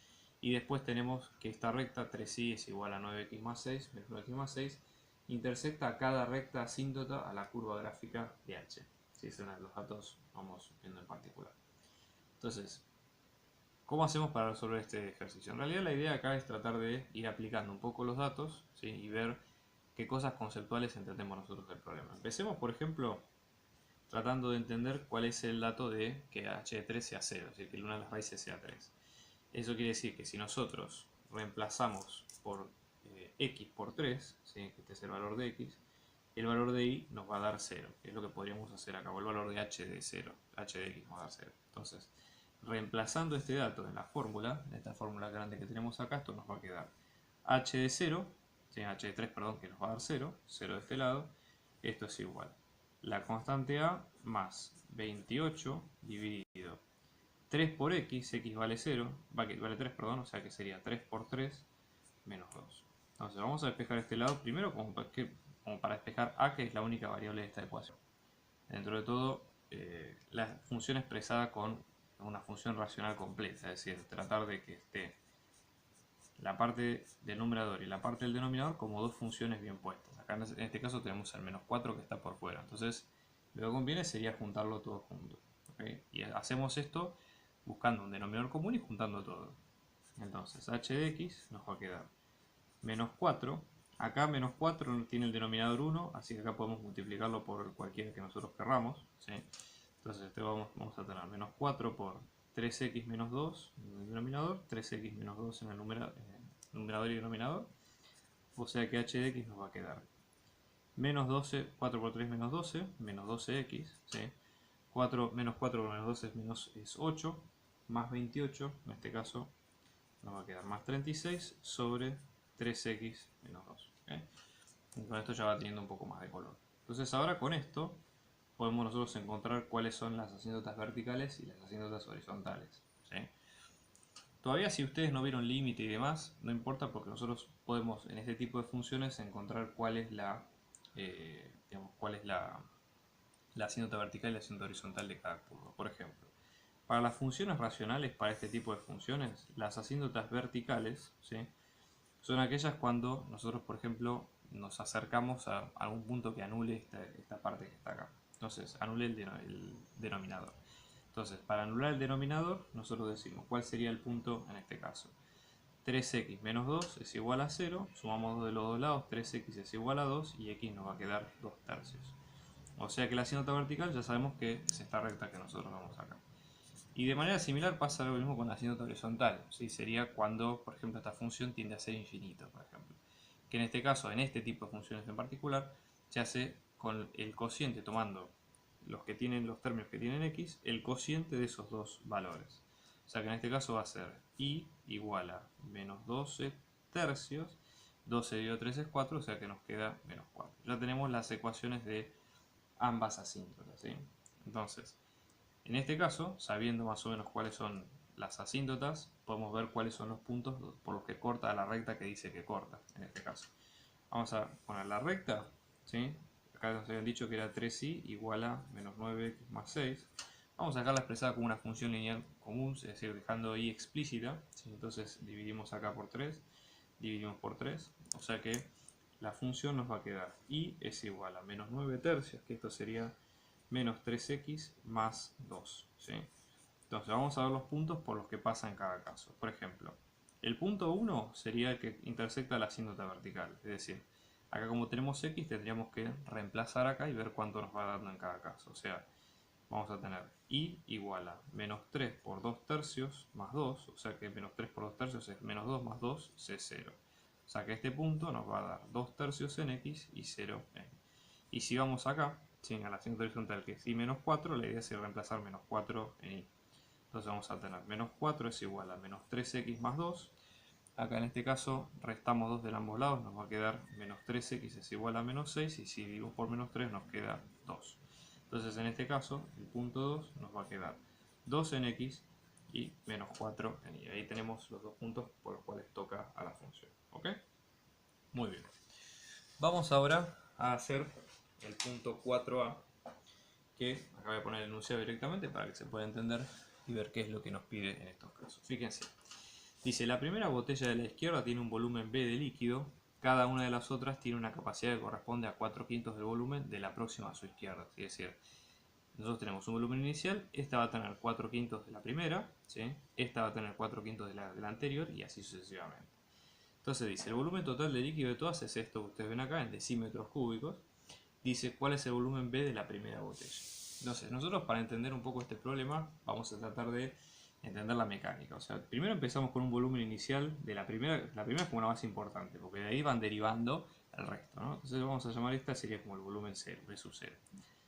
Y después tenemos que esta recta 3y es igual a 9x más 6 menos 9x más 6 intersecta a cada recta asíntota a la curva gráfica de h. ¿Sí? Son los datos que vamos viendo en particular. Entonces, ¿cómo hacemos para resolver este ejercicio? En realidad la idea acá es tratar de ir aplicando un poco los datos, ¿sí? Y ver qué cosas conceptuales entendemos nosotros del problema. Empecemos, por ejemplo, tratando de entender cuál es el dato de que h de 3 sea 0, es decir, que una de las raíces sea 3. Eso quiere decir que si nosotros reemplazamos por x por 3, ¿sí? Que este es el valor de x, el valor de y nos va a dar 0, que es lo que podríamos hacer acá, o el valor de h de 0, h de x nos va a dar 0. Entonces, reemplazando este dato en la fórmula, en esta fórmula grande que tenemos acá, esto nos va a quedar h de 0, ¿sí? H de 3, perdón, que nos va a dar 0, 0 de este lado, esto es igual la constante a más 28 dividido 3 por x, x vale 0, vale 3, perdón, o sea que sería 3 por 3 menos 2. Entonces vamos a despejar este lado primero como para despejar a, que es la única variable de esta ecuación. Dentro de todo, la función expresada con una función racional completa, es decir, tratar de que esté la parte del numerador y la parte del denominador como dos funciones bien puestas. Acá en este caso tenemos el menos 4 que está por fuera, entonces lo que conviene sería juntarlo todo junto. ¿Okay? Y hacemos esto buscando un denominador común y juntando todo. Entonces h de x nos va a quedar menos 4. Acá menos 4 tiene el denominador 1, así que acá podemos multiplicarlo por cualquiera que nosotros querramos. ¿Sí? Entonces vamos a tener menos 4 por 3x menos 2 en el denominador, 3x menos 2 en el numerador y denominador. O sea que h de x nos va a quedar menos 12, 4 por 3 menos 12, menos 12x. ¿Sí? 4, menos 4 por menos 12 es 8, más 28, en este caso nos va a quedar más 36 sobre 3x menos 2. ¿Okay? Y con esto ya va teniendo un poco más de color. Entonces ahora con esto podemos nosotros encontrar cuáles son las asíntotas verticales y las asíntotas horizontales. ¿Sí? Todavía si ustedes no vieron límite y demás, no importa porque nosotros podemos en este tipo de funciones encontrar cuál es la asíntota vertical y la asíntota horizontal de cada curva. Por ejemplo, para las funciones racionales, para este tipo de funciones, las asíntotas verticales, ¿sí? Son aquellas cuando nosotros, por ejemplo, nos acercamos a algún punto que anule esta parte que está acá. Entonces, anule el denominador. Entonces, para anular el denominador, nosotros decimos cuál sería el punto en este caso. 3x menos 2 es igual a 0, sumamos 2 de los dos lados, 3x es igual a 2 y x nos va a quedar 2 tercios. O sea que la asíntota vertical ya sabemos que es esta recta que nosotros vamos acá. Y de manera similar pasa lo mismo con la asíntota horizontal. ¿Sí? Sería cuando, por ejemplo, esta función tiende a ser infinito, por ejemplo. Que en este caso, en este tipo de funciones en particular, se hace con el cociente, tomando los términos que tienen x, el cociente de esos dos valores. O sea que en este caso va a ser y igual a menos 12 tercios, 12 dividido 3 es 4, o sea que nos queda menos 4. Ya tenemos las ecuaciones de ambas asíntotas. ¿Sí? Entonces, en este caso, sabiendo más o menos cuáles son las asíntotas, podemos ver cuáles son los puntos por los que corta la recta que dice que corta, en este caso. Vamos a poner la recta, ¿sí? Acá nos habían dicho que era 3y igual a menos 9x más 6. Vamos a dejarla expresada como una función lineal común, es decir, dejando y explícita. ¿Sí? Entonces dividimos acá por 3, dividimos por 3, o sea que la función nos va a quedar y es igual a menos 9 tercios, que esto sería menos 3x más 2. ¿Sí? Entonces vamos a ver los puntos por los que pasa en cada caso. Por ejemplo, el punto 1 sería el que intersecta la asíntota vertical. Es decir, acá como tenemos x tendríamos que reemplazar acá y ver cuánto nos va dando en cada caso. O sea, vamos a tener y igual a menos 3 por 2 tercios más 2. O sea que menos 3 por 2 tercios es menos 2 más 2 es 0. O sea que este punto nos va a dar 2 tercios en x y 0 en y. Y si vamos acá, a la asíntota horizontal que es y menos 4, la idea es reemplazar menos 4 en y. Entonces vamos a tener menos 4 es igual a menos 3x más 2. Acá en este caso restamos 2 de ambos lados, nos va a quedar menos 13x es igual a menos 6, y si dividimos por menos 3 nos queda 2. Entonces en este caso el punto 2 nos va a quedar 2 en x y menos 4 en y. Ahí tenemos los dos puntos por los cuales toca a la función. ¿Ok? Muy bien. Vamos ahora a hacer el punto 4a, que acá voy a poner el enunciado directamente para que se pueda entender y ver qué es lo que nos pide en estos casos. Fíjense. Dice, la primera botella de la izquierda tiene un volumen B de líquido, cada una de las otras tiene una capacidad que corresponde a 4/5 del volumen de la próxima a su izquierda. Es decir, nosotros tenemos un volumen inicial, esta va a tener 4/5 de la primera, ¿sí? Esta va a tener 4/5 de la anterior y así sucesivamente. Entonces dice, el volumen total de líquido de todas es esto que ustedes ven acá en decímetros cúbicos. Dice, ¿cuál es el volumen B de la primera botella? Entonces, nosotros para entender un poco este problema vamos a tratar de entender la mecánica. O sea, primero empezamos con un volumen inicial de la primera es como la más importante, porque de ahí van derivando el resto, ¿no? Entonces vamos a llamar esta, sería como el volumen 0, B sub 0.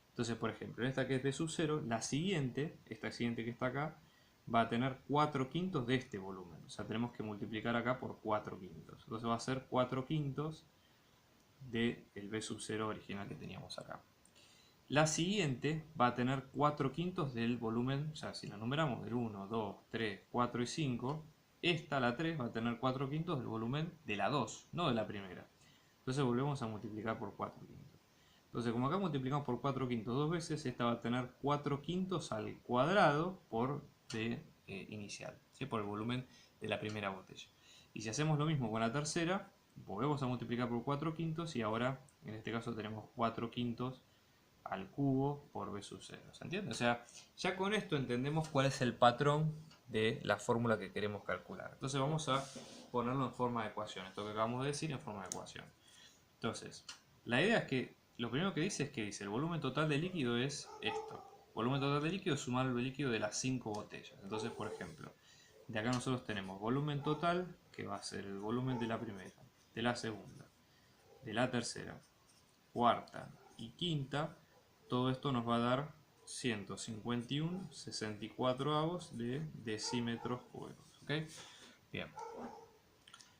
Entonces, por ejemplo, en esta que es B sub 0, la siguiente, esta siguiente que está acá, va a tener 4/5 de este volumen. O sea, tenemos que multiplicar acá por 4/5. Entonces va a ser 4/5 del B sub 0 original que teníamos acá. La siguiente va a tener 4/5 del volumen, o sea, si la numeramos del 1, 2, 3, 4 y 5, esta, la 3, va a tener 4/5 del volumen de la 2, no de la primera. Entonces volvemos a multiplicar por 4/5. Entonces, como acá multiplicamos por 4/5 dos veces, esta va a tener 4/5 al cuadrado por D inicial, ¿sí? Por el volumen de la primera botella. Y si hacemos lo mismo con la tercera, volvemos a multiplicar por 4/5 y ahora, en este caso, tenemos 4/5 al cubo por B sub 0. ¿Se entiende? O sea, ya con esto entendemos cuál es el patrón de la fórmula que queremos calcular. Entonces vamos a ponerlo en forma de ecuación. Esto que acabamos de decir en forma de ecuación. Entonces, la idea es que lo primero que dice es que dice el volumen total de líquido es esto. Volumen total de líquido es sumar el líquido de las 5 botellas. Entonces, por ejemplo, de acá nosotros tenemos volumen total, que va a ser el volumen de la primera, de la segunda, de la tercera, cuarta y quinta. Todo esto nos va a dar 151/64 de decímetros cúbicos. ¿Ok? Bien.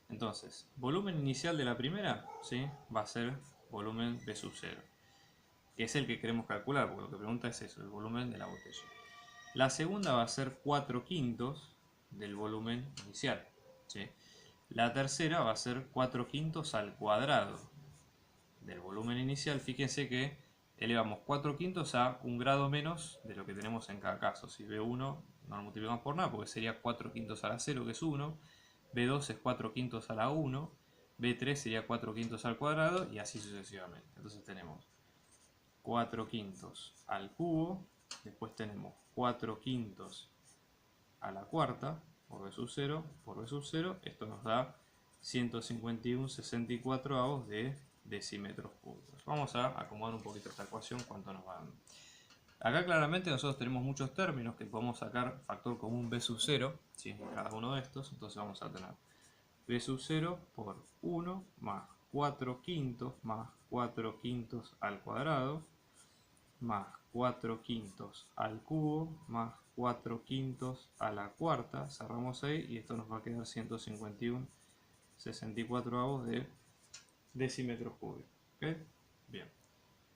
Entonces, volumen inicial de la primera, ¿sí? Va a ser volumen B sub 0, que es el que queremos calcular, porque lo que pregunta es eso, el volumen de la botella. La segunda va a ser 4/5 del volumen inicial, ¿sí? La tercera va a ser 4/5 al cuadrado del volumen inicial. Fíjense que elevamos 4/5 a un grado menos de lo que tenemos en cada caso. Si B1 no lo multiplicamos por nada, porque sería 4/5 a la 0, que es 1. B2 es 4/5 a la 1. B3 sería 4/5 al cuadrado y así sucesivamente. Entonces tenemos 4/5 al cubo. Después tenemos 4/5 a la cuarta por B sub 0 por B sub 0. Esto nos da 151/64 de decímetros cúbicos. Vamos a acomodar un poquito esta ecuación, cuánto nos va dando. Acá claramente nosotros tenemos muchos términos que podemos sacar factor común B sub 0, ¿sí? En cada uno de estos. Entonces vamos a tener B sub 0 por 1 más 4/5 más 4/5 al cuadrado más 4/5 al cubo más 4/5 a la cuarta. Cerramos ahí y esto nos va a quedar 151/64 de decímetros cúbicos. ¿Okay? Bien.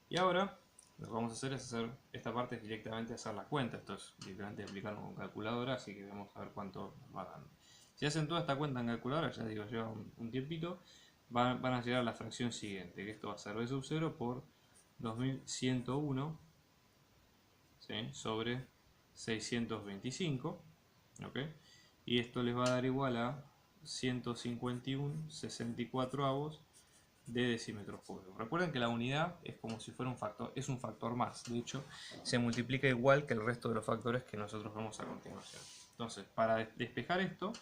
Y ahora lo que vamos a hacer es hacer esta parte, es directamente hacer la cuenta. Esto es directamente aplicarlo con calculadora, así que vamos a ver cuánto nos va dando. Si hacen toda esta cuenta en calculadora, ya digo, lleva un tiempito, van a llegar a la fracción siguiente, que esto va a ser B sub 0 por 2101, ¿sí? Sobre 625, ¿ok? Y esto les va a dar igual a 151/64 de decímetros cúbicos. Recuerden que la unidad es como si fuera un factor, es un factor más. De hecho, se multiplica igual que el resto de los factores que nosotros vemos a continuación. Entonces, para despejar esto,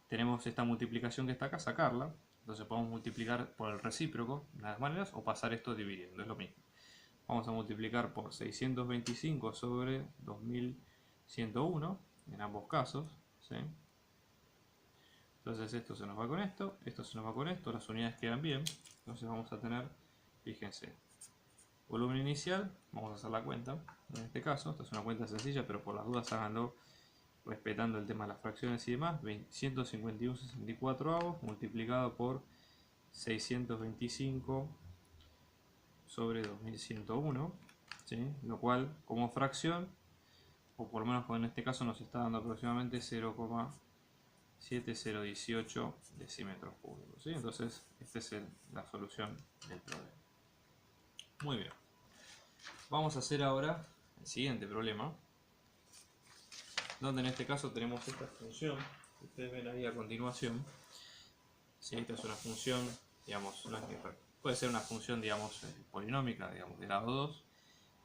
tenemos esta multiplicación que está acá, sacarla. Entonces podemos multiplicar por el recíproco de las maneras o pasar esto dividiendo, es lo mismo. Vamos a multiplicar por 625 sobre 2101 en ambos casos, ¿sí? Entonces esto se nos va con esto se nos va con esto, las unidades quedan bien. Entonces vamos a tener, fíjense, volumen inicial, vamos a hacer la cuenta, en este caso, esta es una cuenta sencilla, pero por las dudas háganlo respetando el tema de las fracciones y demás, 151/64 multiplicado por 625 sobre 2101, ¿sí? Lo cual como fracción, o por lo menos en este caso nos está dando aproximadamente 0,7018 decímetros cúbicos, ¿sí? Entonces esta es la solución del problema. Muy bien, vamos a hacer ahora el siguiente problema, donde en este caso tenemos esta función que ustedes ven ahí a continuación. ¿Sí? Esta es una función, digamos, puede ser una función, digamos, polinómica, digamos, de grado 2,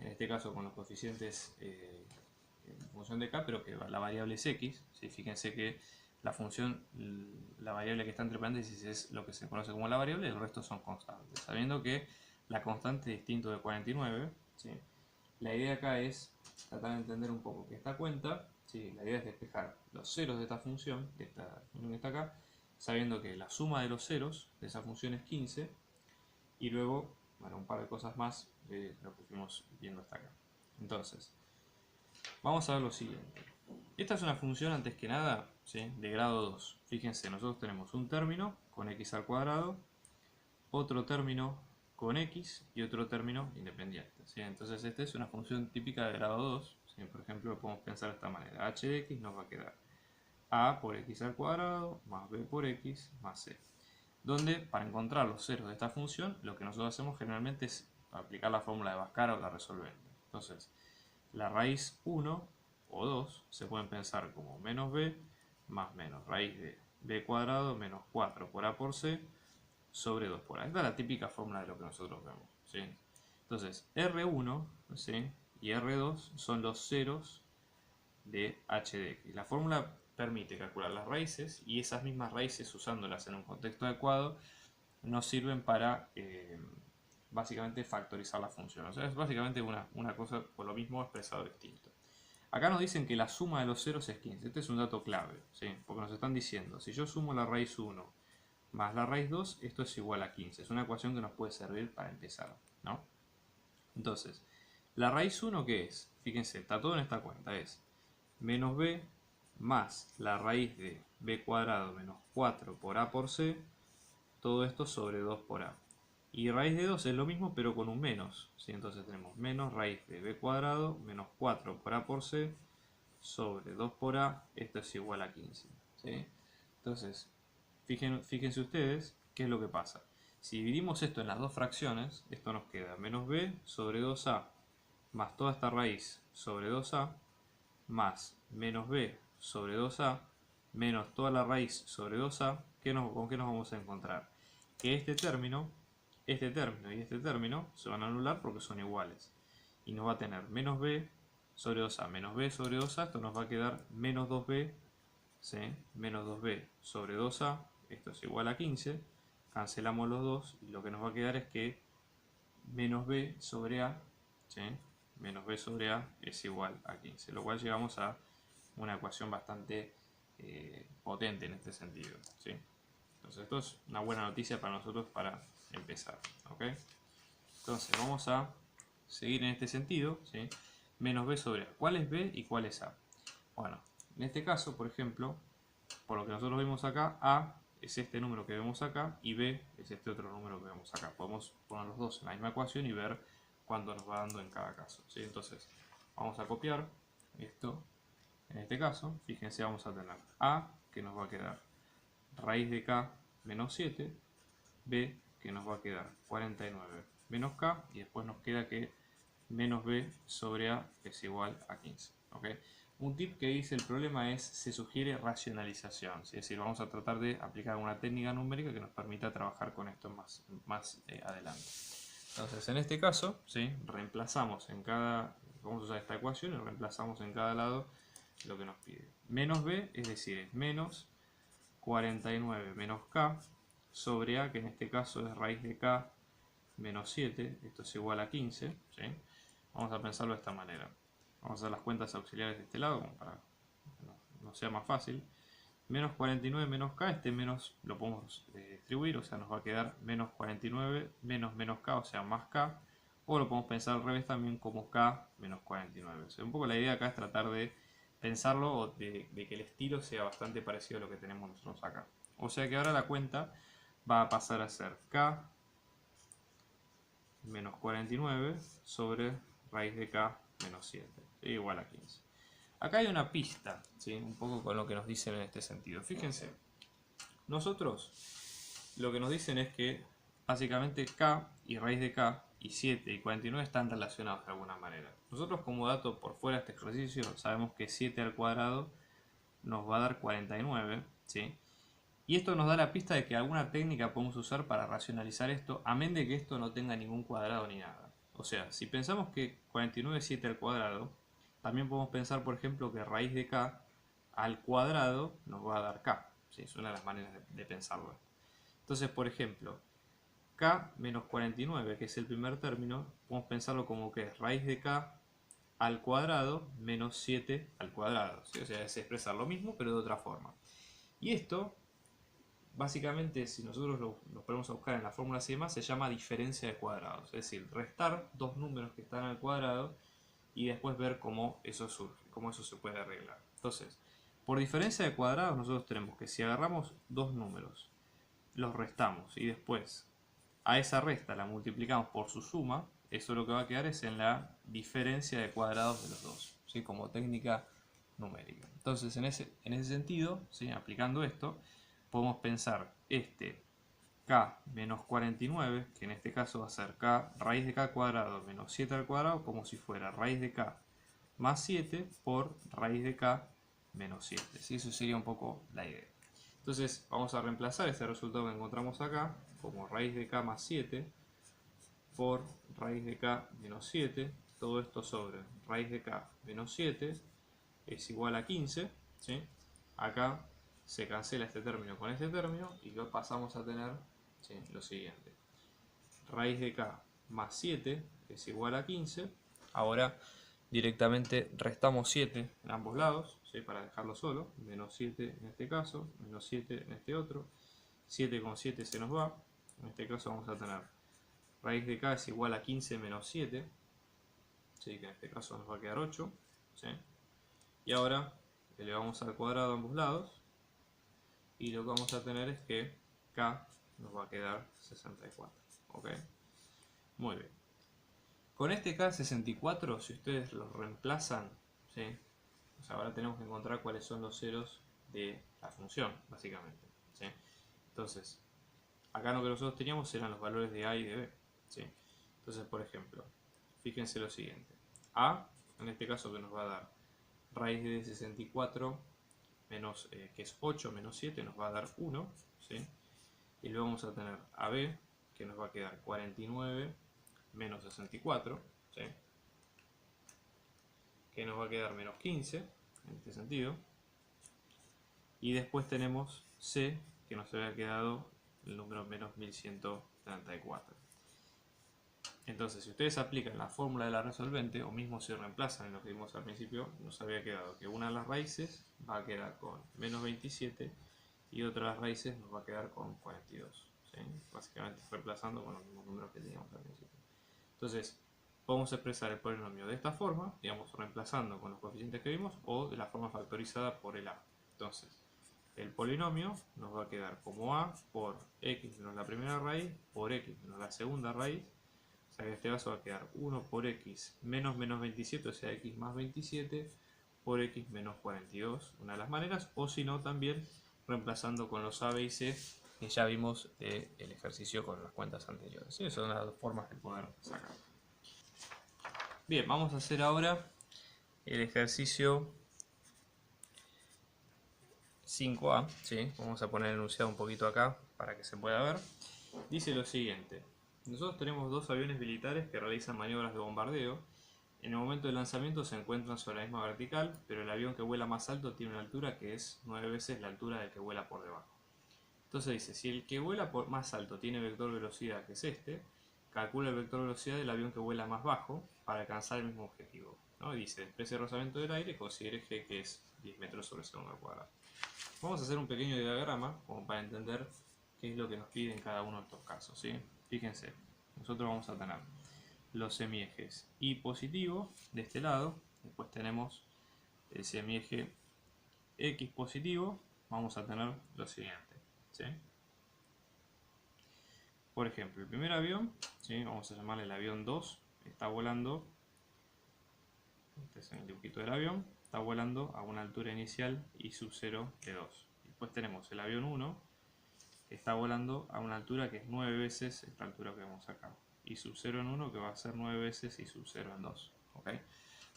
en este caso con los coeficientes en función de k, pero que la variable es x. ¿Sí? Fíjense que la función, la variable que está entre paréntesis es lo que se conoce como la variable, el resto son constantes. Sabiendo que la constante es distinto de 49, ¿sí? La idea acá es tratar de entender un poco que esta cuenta, ¿sí? La idea es despejar los ceros de esta función, que está acá, sabiendo que la suma de los ceros de esa función es 15, y luego, bueno, un par de cosas más de lo que fuimos viendo hasta acá. Entonces, vamos a ver lo siguiente. Esta es una función, antes que nada, ¿sí? De grado 2. Fíjense, nosotros tenemos un término con x al cuadrado, otro término con x y otro término independiente, ¿sí? Entonces esta es una función típica de grado 2, ¿sí? Por ejemplo, lo podemos pensar de esta manera. h de x nos va a quedar a por x al cuadrado más b por x más c. Donde para encontrar los ceros de esta función, lo que nosotros hacemos generalmente es aplicar la fórmula de Bhaskara o la resolvente. Entonces, la raíz 1 o 2 se pueden pensar como menos b más menos raíz de b cuadrado menos 4 por a por c sobre 2 por a. Esta es la típica fórmula de lo que nosotros vemos, ¿sí? Entonces, R1, ¿sí? Y R2 son los ceros de h de x. La fórmula permite calcular las raíces, y esas mismas raíces, usándolas en un contexto adecuado, nos sirven para básicamente factorizar la función. O sea, es básicamente una cosa por lo mismo expresado distinto. Acá nos dicen que la suma de los ceros es 15. Este es un dato clave, ¿sí? Porque nos están diciendo, si yo sumo la raíz 1 más la raíz 2, esto es igual a 15. Es una ecuación que nos puede servir para empezar, ¿no? Entonces, la raíz 1, ¿qué es? Fíjense, está todo en esta cuenta, es menos b más la raíz de b cuadrado menos 4 por a por c, todo esto sobre 2 por a. Y raíz de 2 es lo mismo, pero con un menos, ¿sí? Entonces tenemos menos raíz de b cuadrado menos 4 por a por c sobre 2 por a, esto es igual a 15, ¿sí? Entonces, fíjense ustedes qué es lo que pasa. Si dividimos esto en las dos fracciones, esto nos queda menos b sobre 2a más toda esta raíz sobre 2a más menos b sobre 2a menos toda la raíz sobre 2a. ¿Con qué nos vamos a encontrar? Que este término y este término se van a anular porque son iguales. Y nos va a tener menos b sobre 2a menos b sobre 2a. Esto nos va a quedar menos 2b, ¿sí? Menos 2b sobre 2a. Esto es igual a 15. Cancelamos los dos y lo que nos va a quedar es que menos b sobre a, ¿sí? Menos b sobre a es igual a 15. Lo cual llegamos a una ecuación bastante potente en este sentido, ¿sí? Entonces esto es una buena noticia para nosotros para empezar, ¿ok? Entonces vamos a seguir en este sentido, ¿sí? Menos b sobre a. ¿Cuál es b y cuál es a? Bueno, en este caso, por ejemplo, por lo que nosotros vemos acá, a es este número que vemos acá y b es este otro número que vemos acá. Podemos poner los dos en la misma ecuación y ver cuánto nos va dando en cada caso, ¿sí? Entonces vamos a copiar esto. En este caso, fíjense, vamos a tener a, que nos va a quedar raíz de k menos 7, b, que nos va a quedar 49 menos k, y después nos queda que menos b sobre a es igual a 15. ¿Okay? Un tip que dice el problema es, se sugiere racionalización, ¿sí? Es decir, vamos a tratar de aplicar una técnica numérica que nos permita trabajar con esto más adelante. Entonces, en este caso, ¿sí? Reemplazamos en cada, vamos a usar esta ecuación y reemplazamos en cada lado lo que nos pide. Menos b, es decir, es menos 49 menos k sobre a, que en este caso es raíz de k menos 7, esto es igual a 15, ¿sí? Vamos a pensarlo de esta manera. Vamos a hacer las cuentas auxiliares de este lado, como para que no sea más fácil. Menos 49 menos k, este menos lo podemos distribuir, o sea, nos va a quedar menos 49 menos menos k, o sea, más k. O lo podemos pensar al revés también como k menos 49. O sea, un poco la idea acá es tratar de pensarlo de que el estilo sea bastante parecido a lo que tenemos nosotros acá. O sea que ahora la cuenta va a pasar a ser k menos 49 sobre raíz de k menos 7, igual a 15. Acá hay una pista, ¿sí? Un poco con lo que nos dicen en este sentido. Fíjense, nosotros lo que nos dicen es que básicamente k y raíz de k y 7 y 49 están relacionados de alguna manera. Nosotros como dato por fuera de este ejercicio sabemos que 7 al cuadrado nos va a dar 49, ¿sí? Y esto nos da la pista de que alguna técnica podemos usar para racionalizar esto, amén de que esto no tenga ningún cuadrado ni nada. O sea, si pensamos que 49 es 7 al cuadrado, también podemos pensar, por ejemplo, que raíz de k al cuadrado nos va a dar k. ¿Sí? Es una de las maneras de pensarlo. Entonces, por ejemplo, k menos 49, que es el primer término, podemos pensarlo como que es raíz de k al cuadrado menos 7 al cuadrado. ¿Sí? O sea, es expresar lo mismo, pero de otra forma. Y esto, básicamente, si nosotros lo ponemos a buscar en la fórmula sigma, se llama diferencia de cuadrados. Es decir, restar dos números que están al cuadrado y después ver cómo eso surge, cómo eso se puede arreglar. Entonces, por diferencia de cuadrados, nosotros tenemos que si agarramos dos números, los restamos y después a esa resta la multiplicamos por su suma, eso lo que va a quedar es en la diferencia de cuadrados de los dos, ¿sí? Como técnica numérica. Entonces, en ese sentido, ¿sí? Aplicando esto, podemos pensar este k menos 49, que en este caso va a ser k raíz de k cuadrado menos 7 al cuadrado, como si fuera raíz de k más 7 por raíz de k menos 7. ¿Sí? Eso sería un poco la idea. Entonces vamos a reemplazar este resultado que encontramos acá como raíz de k más 7 por raíz de k menos 7. Todo esto sobre raíz de k menos 7 es igual a 15. ¿Sí? Acá se cancela este término con este término y lo pasamos a tener, ¿sí? Lo siguiente. Raíz de k más 7 es igual a 15. Ahora directamente restamos 7 en ambos lados, ¿sí? Para dejarlo solo. Menos 7 en este caso, menos 7 en este otro. 7 con 7 se nos va. En este caso vamos a tener raíz de k es igual a 15 menos 7. ¿Sí? Que en este caso nos va a quedar 8. ¿Sí? Y ahora elevamos al cuadrado a ambos lados. Y lo que vamos a tener es que k nos va a quedar 64. ¿Ok? Muy bien. Con este K64, si ustedes los reemplazan, ¿sí? O sea, ahora tenemos que encontrar cuáles son los ceros de la función, básicamente. ¿Sí? Entonces, acá lo que nosotros teníamos eran los valores de A y de B. ¿Sí? Entonces, por ejemplo, fíjense lo siguiente. A, en este caso que nos va a dar raíz de 64 menos, que es 8 menos 7, nos va a dar 1. ¿Sí? Y luego vamos a tener a B, que nos va a quedar 49 menos 64, ¿sí? Que nos va a quedar menos 15, en este sentido. Y después tenemos C, que nos había quedado el número menos 1134. Entonces, si ustedes aplican la fórmula de la resolvente, o mismo si reemplazan en lo que vimos al principio, nos había quedado que una de las raíces va a quedar con menos 27 y otra de las raíces nos va a quedar con 42. ¿Sí? Básicamente reemplazando con los mismos números que teníamos al principio. Entonces, podemos expresar el polinomio de esta forma, digamos, reemplazando con los coeficientes que vimos, o de la forma factorizada por el a. Entonces, el polinomio nos va a quedar como a por x menos la primera raíz por x menos la segunda raíz. O sea que en este caso va a quedar 1 por x menos 27, o sea, x más 27 por x menos 42, una de las maneras, o si no, también reemplazando con los a, b y c que ya vimos del ejercicio con las cuentas anteriores. ¿Sí? Son las dos formas de poder sacar. Bien, vamos a hacer ahora el ejercicio 5A. ¿Sí? Vamos a poner el enunciado un poquito acá para que se pueda ver. Dice lo siguiente. Nosotros tenemos dos aviones militares que realizan maniobras de bombardeo. En el momento del lanzamiento se encuentran sobre la misma vertical, pero el avión que vuela más alto tiene una altura que es 9 veces la altura del que vuela por debajo. Entonces dice, si el que vuela por más alto tiene vector velocidad que es este, calcula el vector velocidad del avión que vuela más bajo para alcanzar el mismo objetivo. ¿No? Dice, desprecie el rozamiento del aire, considere G que es 10 metros sobre segundo al cuadrado. Vamos a hacer un pequeño diagrama como para entender qué es lo que nos pide en cada uno de estos casos. ¿Sí? Fíjense, nosotros vamos a tener los semiejes y positivo de este lado, después tenemos el semieje X positivo, vamos a tener lo siguiente, ¿sí? Por ejemplo, el primer avión, ¿sí? Vamos a llamarle el avión 2, está volando, este es el dibujito del avión, está volando a una altura inicial y sub 0 de 2. Después tenemos el avión 1, que está volando a una altura que es 9 veces esta altura que vemos acá. Y sub 0 en 1 que va a ser 9 veces y sub 0 en 2. ¿Okay?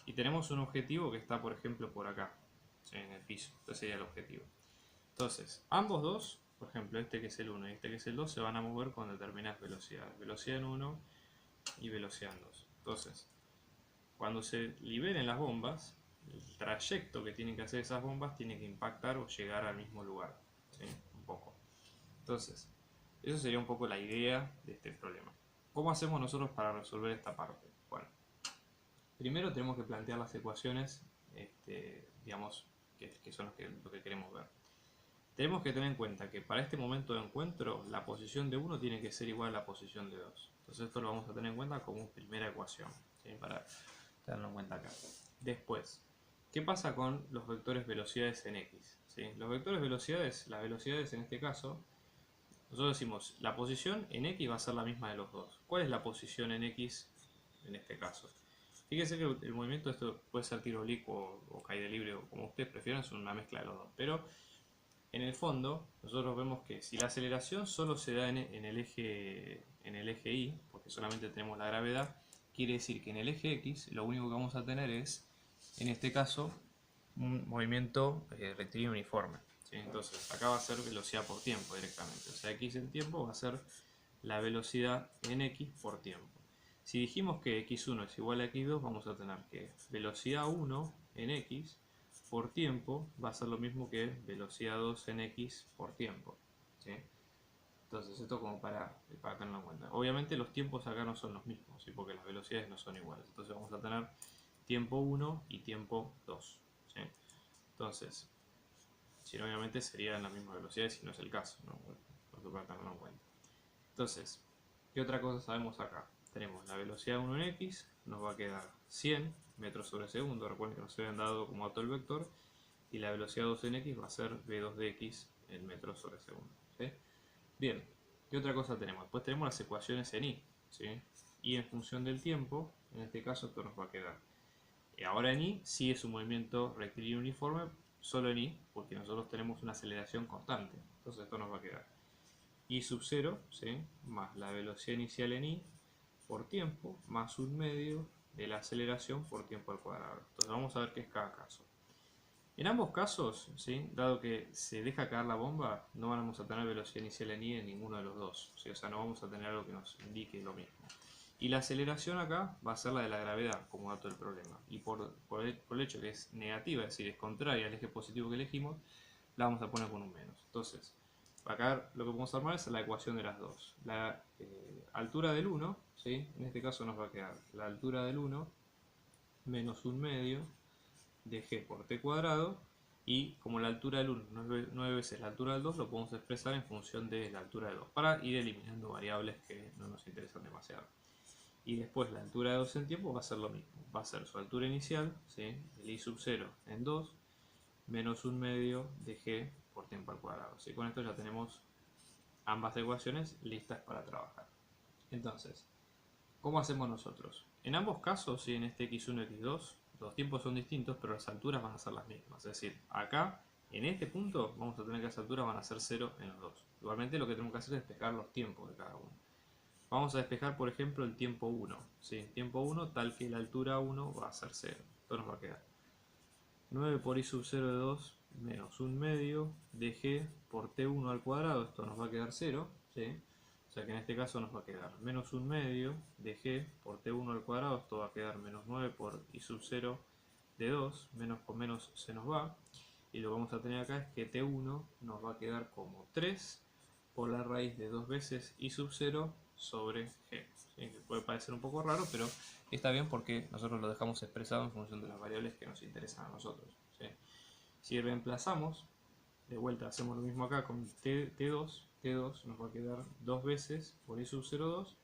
Y tenemos un objetivo que está, por ejemplo, por acá, ¿sí? En el piso. Este sería el objetivo. Entonces, ambos dos, por ejemplo, este que es el 1 y este que es el 2, se van a mover con determinadas velocidades. Velocidad en 1 y velocidad en 2. Entonces, cuando se liberen las bombas, el trayecto que tienen que hacer esas bombas tiene que impactar o llegar al mismo lugar, ¿sí? Un poco. Entonces, eso sería un poco la idea de este problema. ¿Cómo hacemos nosotros para resolver esta parte? Bueno, primero tenemos que plantear las ecuaciones, digamos, que son lo que queremos ver. Tenemos que tener en cuenta que para este momento de encuentro, la posición de 1 tiene que ser igual a la posición de 2. Entonces esto lo vamos a tener en cuenta como primera ecuación, ¿sí? Para tenerlo en cuenta acá. Después, ¿qué pasa con los vectores velocidades en X? ¿Sí? Los vectores velocidades, las velocidades en este caso, nosotros decimos, la posición en X va a ser la misma de los dos. ¿Cuál es la posición en X en este caso? Fíjense que el movimiento, esto puede ser tiro oblicuo o caída libre, o como ustedes prefieran, es una mezcla de los dos. Pero en el fondo, nosotros vemos que si la aceleración solo se da en el eje Y, porque solamente tenemos la gravedad, quiere decir que en el eje X lo único que vamos a tener es, en este caso, un movimiento rectilíneo uniforme, ¿sí? Entonces, acá va a ser velocidad por tiempo directamente. O sea, X en tiempo va a ser la velocidad en X por tiempo. Si dijimos que X1 es igual a X2, vamos a tener que velocidad 1 en X por tiempo va a ser lo mismo que velocidad 2 en X por tiempo, ¿sí? Entonces esto como para tenerlo en cuenta. Obviamente los tiempos acá no son los mismos, ¿sí? Porque las velocidades no son iguales. Entonces vamos a tener tiempo 1 y tiempo 2, ¿sí? Entonces, si no, obviamente serían las mismas velocidades si no es el caso, ¿no? Bueno, para tenerlo en cuenta. Entonces, ¿qué otra cosa sabemos acá? Tenemos la velocidad 1 en X, nos va a quedar 100 metros sobre segundo, recuerden que nos habían dado como dato el vector, y la velocidad 2 en X va a ser v2 de X en metros sobre segundo, ¿sí? Bien, ¿qué otra cosa tenemos? Después tenemos las ecuaciones en Y, ¿sí? Y en función del tiempo, en este caso esto nos va a quedar. Ahora en Y sí es un movimiento rectilíneo uniforme, solo en Y, porque nosotros tenemos una aceleración constante, entonces esto nos va a quedar y sub 0, ¿sí? Más la velocidad inicial en I por tiempo, más un medio de la aceleración por tiempo al cuadrado. Entonces vamos a ver qué es cada caso. En ambos casos, ¿sí? Dado que se deja caer la bomba, no vamos a tener velocidad inicial en I en ninguno de los dos, ¿sí? O sea, no vamos a tener algo que nos indique lo mismo. Y la aceleración acá va a ser la de la gravedad, como dato del problema. Y por el hecho que es negativa, es decir, es contraria al eje positivo que elegimos, la vamos a poner con un menos. Entonces, acá lo que podemos armar es la ecuación de las dos. La altura del 1, ¿sí? En este caso nos va a quedar la altura del 1 menos un medio de g por t cuadrado, y como la altura del 1 es 9 veces la altura del 2, lo podemos expresar en función de la altura del 2 para ir eliminando variables que no nos interesan demasiado. Y después la altura de 2 en tiempo va a ser lo mismo, va a ser su altura inicial, ¿sí? El i sub 0 en 2 menos un medio de g por tiempo al cuadrado, ¿sí? Con esto ya tenemos ambas ecuaciones listas para trabajar. Entonces, ¿cómo hacemos nosotros? En ambos casos, ¿sí? En este x1 y x2, los tiempos son distintos, pero las alturas van a ser las mismas. Es decir, acá, en este punto, vamos a tener que las alturas van a ser 0 en los dos. Igualmente lo que tenemos que hacer es despejar los tiempos de cada uno. Vamos a despejar, por ejemplo, el tiempo 1. ¿Sí? Tiempo 1 tal que la altura 1 va a ser 0. Esto nos va a quedar 9 por i sub 0 de 2 menos un medio de g por t1 al cuadrado. Esto nos va a quedar 0. ¿Sí? O sea que en este caso nos va a quedar menos un medio de g por t1 al cuadrado. Esto va a quedar menos 9 por i sub 0 de 2. Menos con menos se nos va. Y lo que vamos a tener acá es que t1 nos va a quedar como 3 por la raíz de 2 veces i sub 0 sobre g. ¿Sí? Que puede parecer un poco raro, pero está bien porque nosotros lo dejamos expresado en función de las variables que nos interesan a nosotros. ¿Sí? Si reemplazamos, de vuelta hacemos lo mismo acá con t2. T2 nos va a quedar 2 veces por i sub 0,2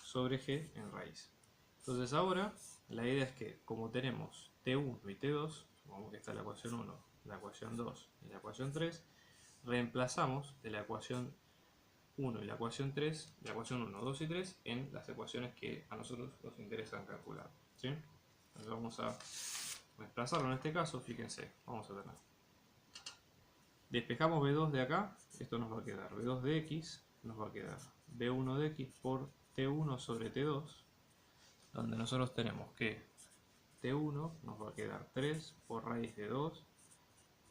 sobre g en raíz. Entonces ahora la idea es que como tenemos t1 y t2, Como que está la ecuación 1, la ecuación 2 y la ecuación 3, reemplazamos de la ecuación 1 y la ecuación 3, la ecuación 1, 2 y 3 en las ecuaciones que a nosotros nos interesan calcular, ¿sí? Entonces vamos a reemplazarlo en este caso, fíjense, vamos a tener. Despejamos B2 de acá, esto nos va a quedar B2 de X, nos va a quedar B1 de X por T1 sobre T2, donde nosotros tenemos que T1 nos va a quedar 3 por raíz de 2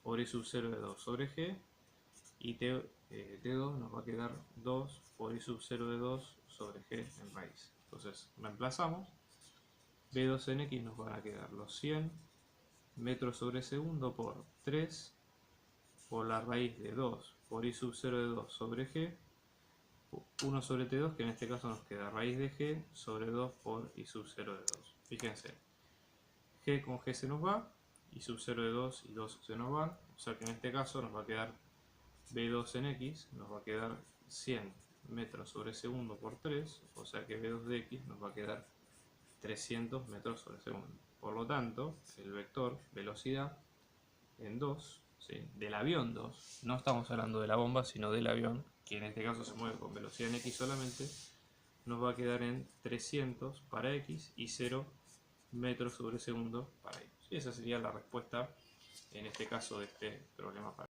por I sub 0 de 2 sobre G, y T2 nos va a quedar 2 por I sub 0 de 2 sobre G en raíz. Entonces reemplazamos, B2 en X nos van a quedar los 100 metros sobre segundo por 3 por la raíz de 2 por I sub 0 de 2 sobre G, 1 sobre T2, que en este caso nos queda raíz de G sobre 2 por I sub 0 de 2. Fíjense, G con G se nos va, I sub 0 de 2 y 2 se nos van, o sea que en este caso nos va a quedar B2 en X, nos va a quedar 100 metros sobre segundo por 3, o sea que B2 de X nos va a quedar 300 metros sobre segundo. Por lo tanto, el vector velocidad en 2, ¿sí?, del avión 2, no estamos hablando de la bomba, sino del avión, que en este caso se mueve con velocidad en X solamente, nos va a quedar en 300 para X y 0 metros sobre segundo para Y. Y esa sería la respuesta en este caso de este problema.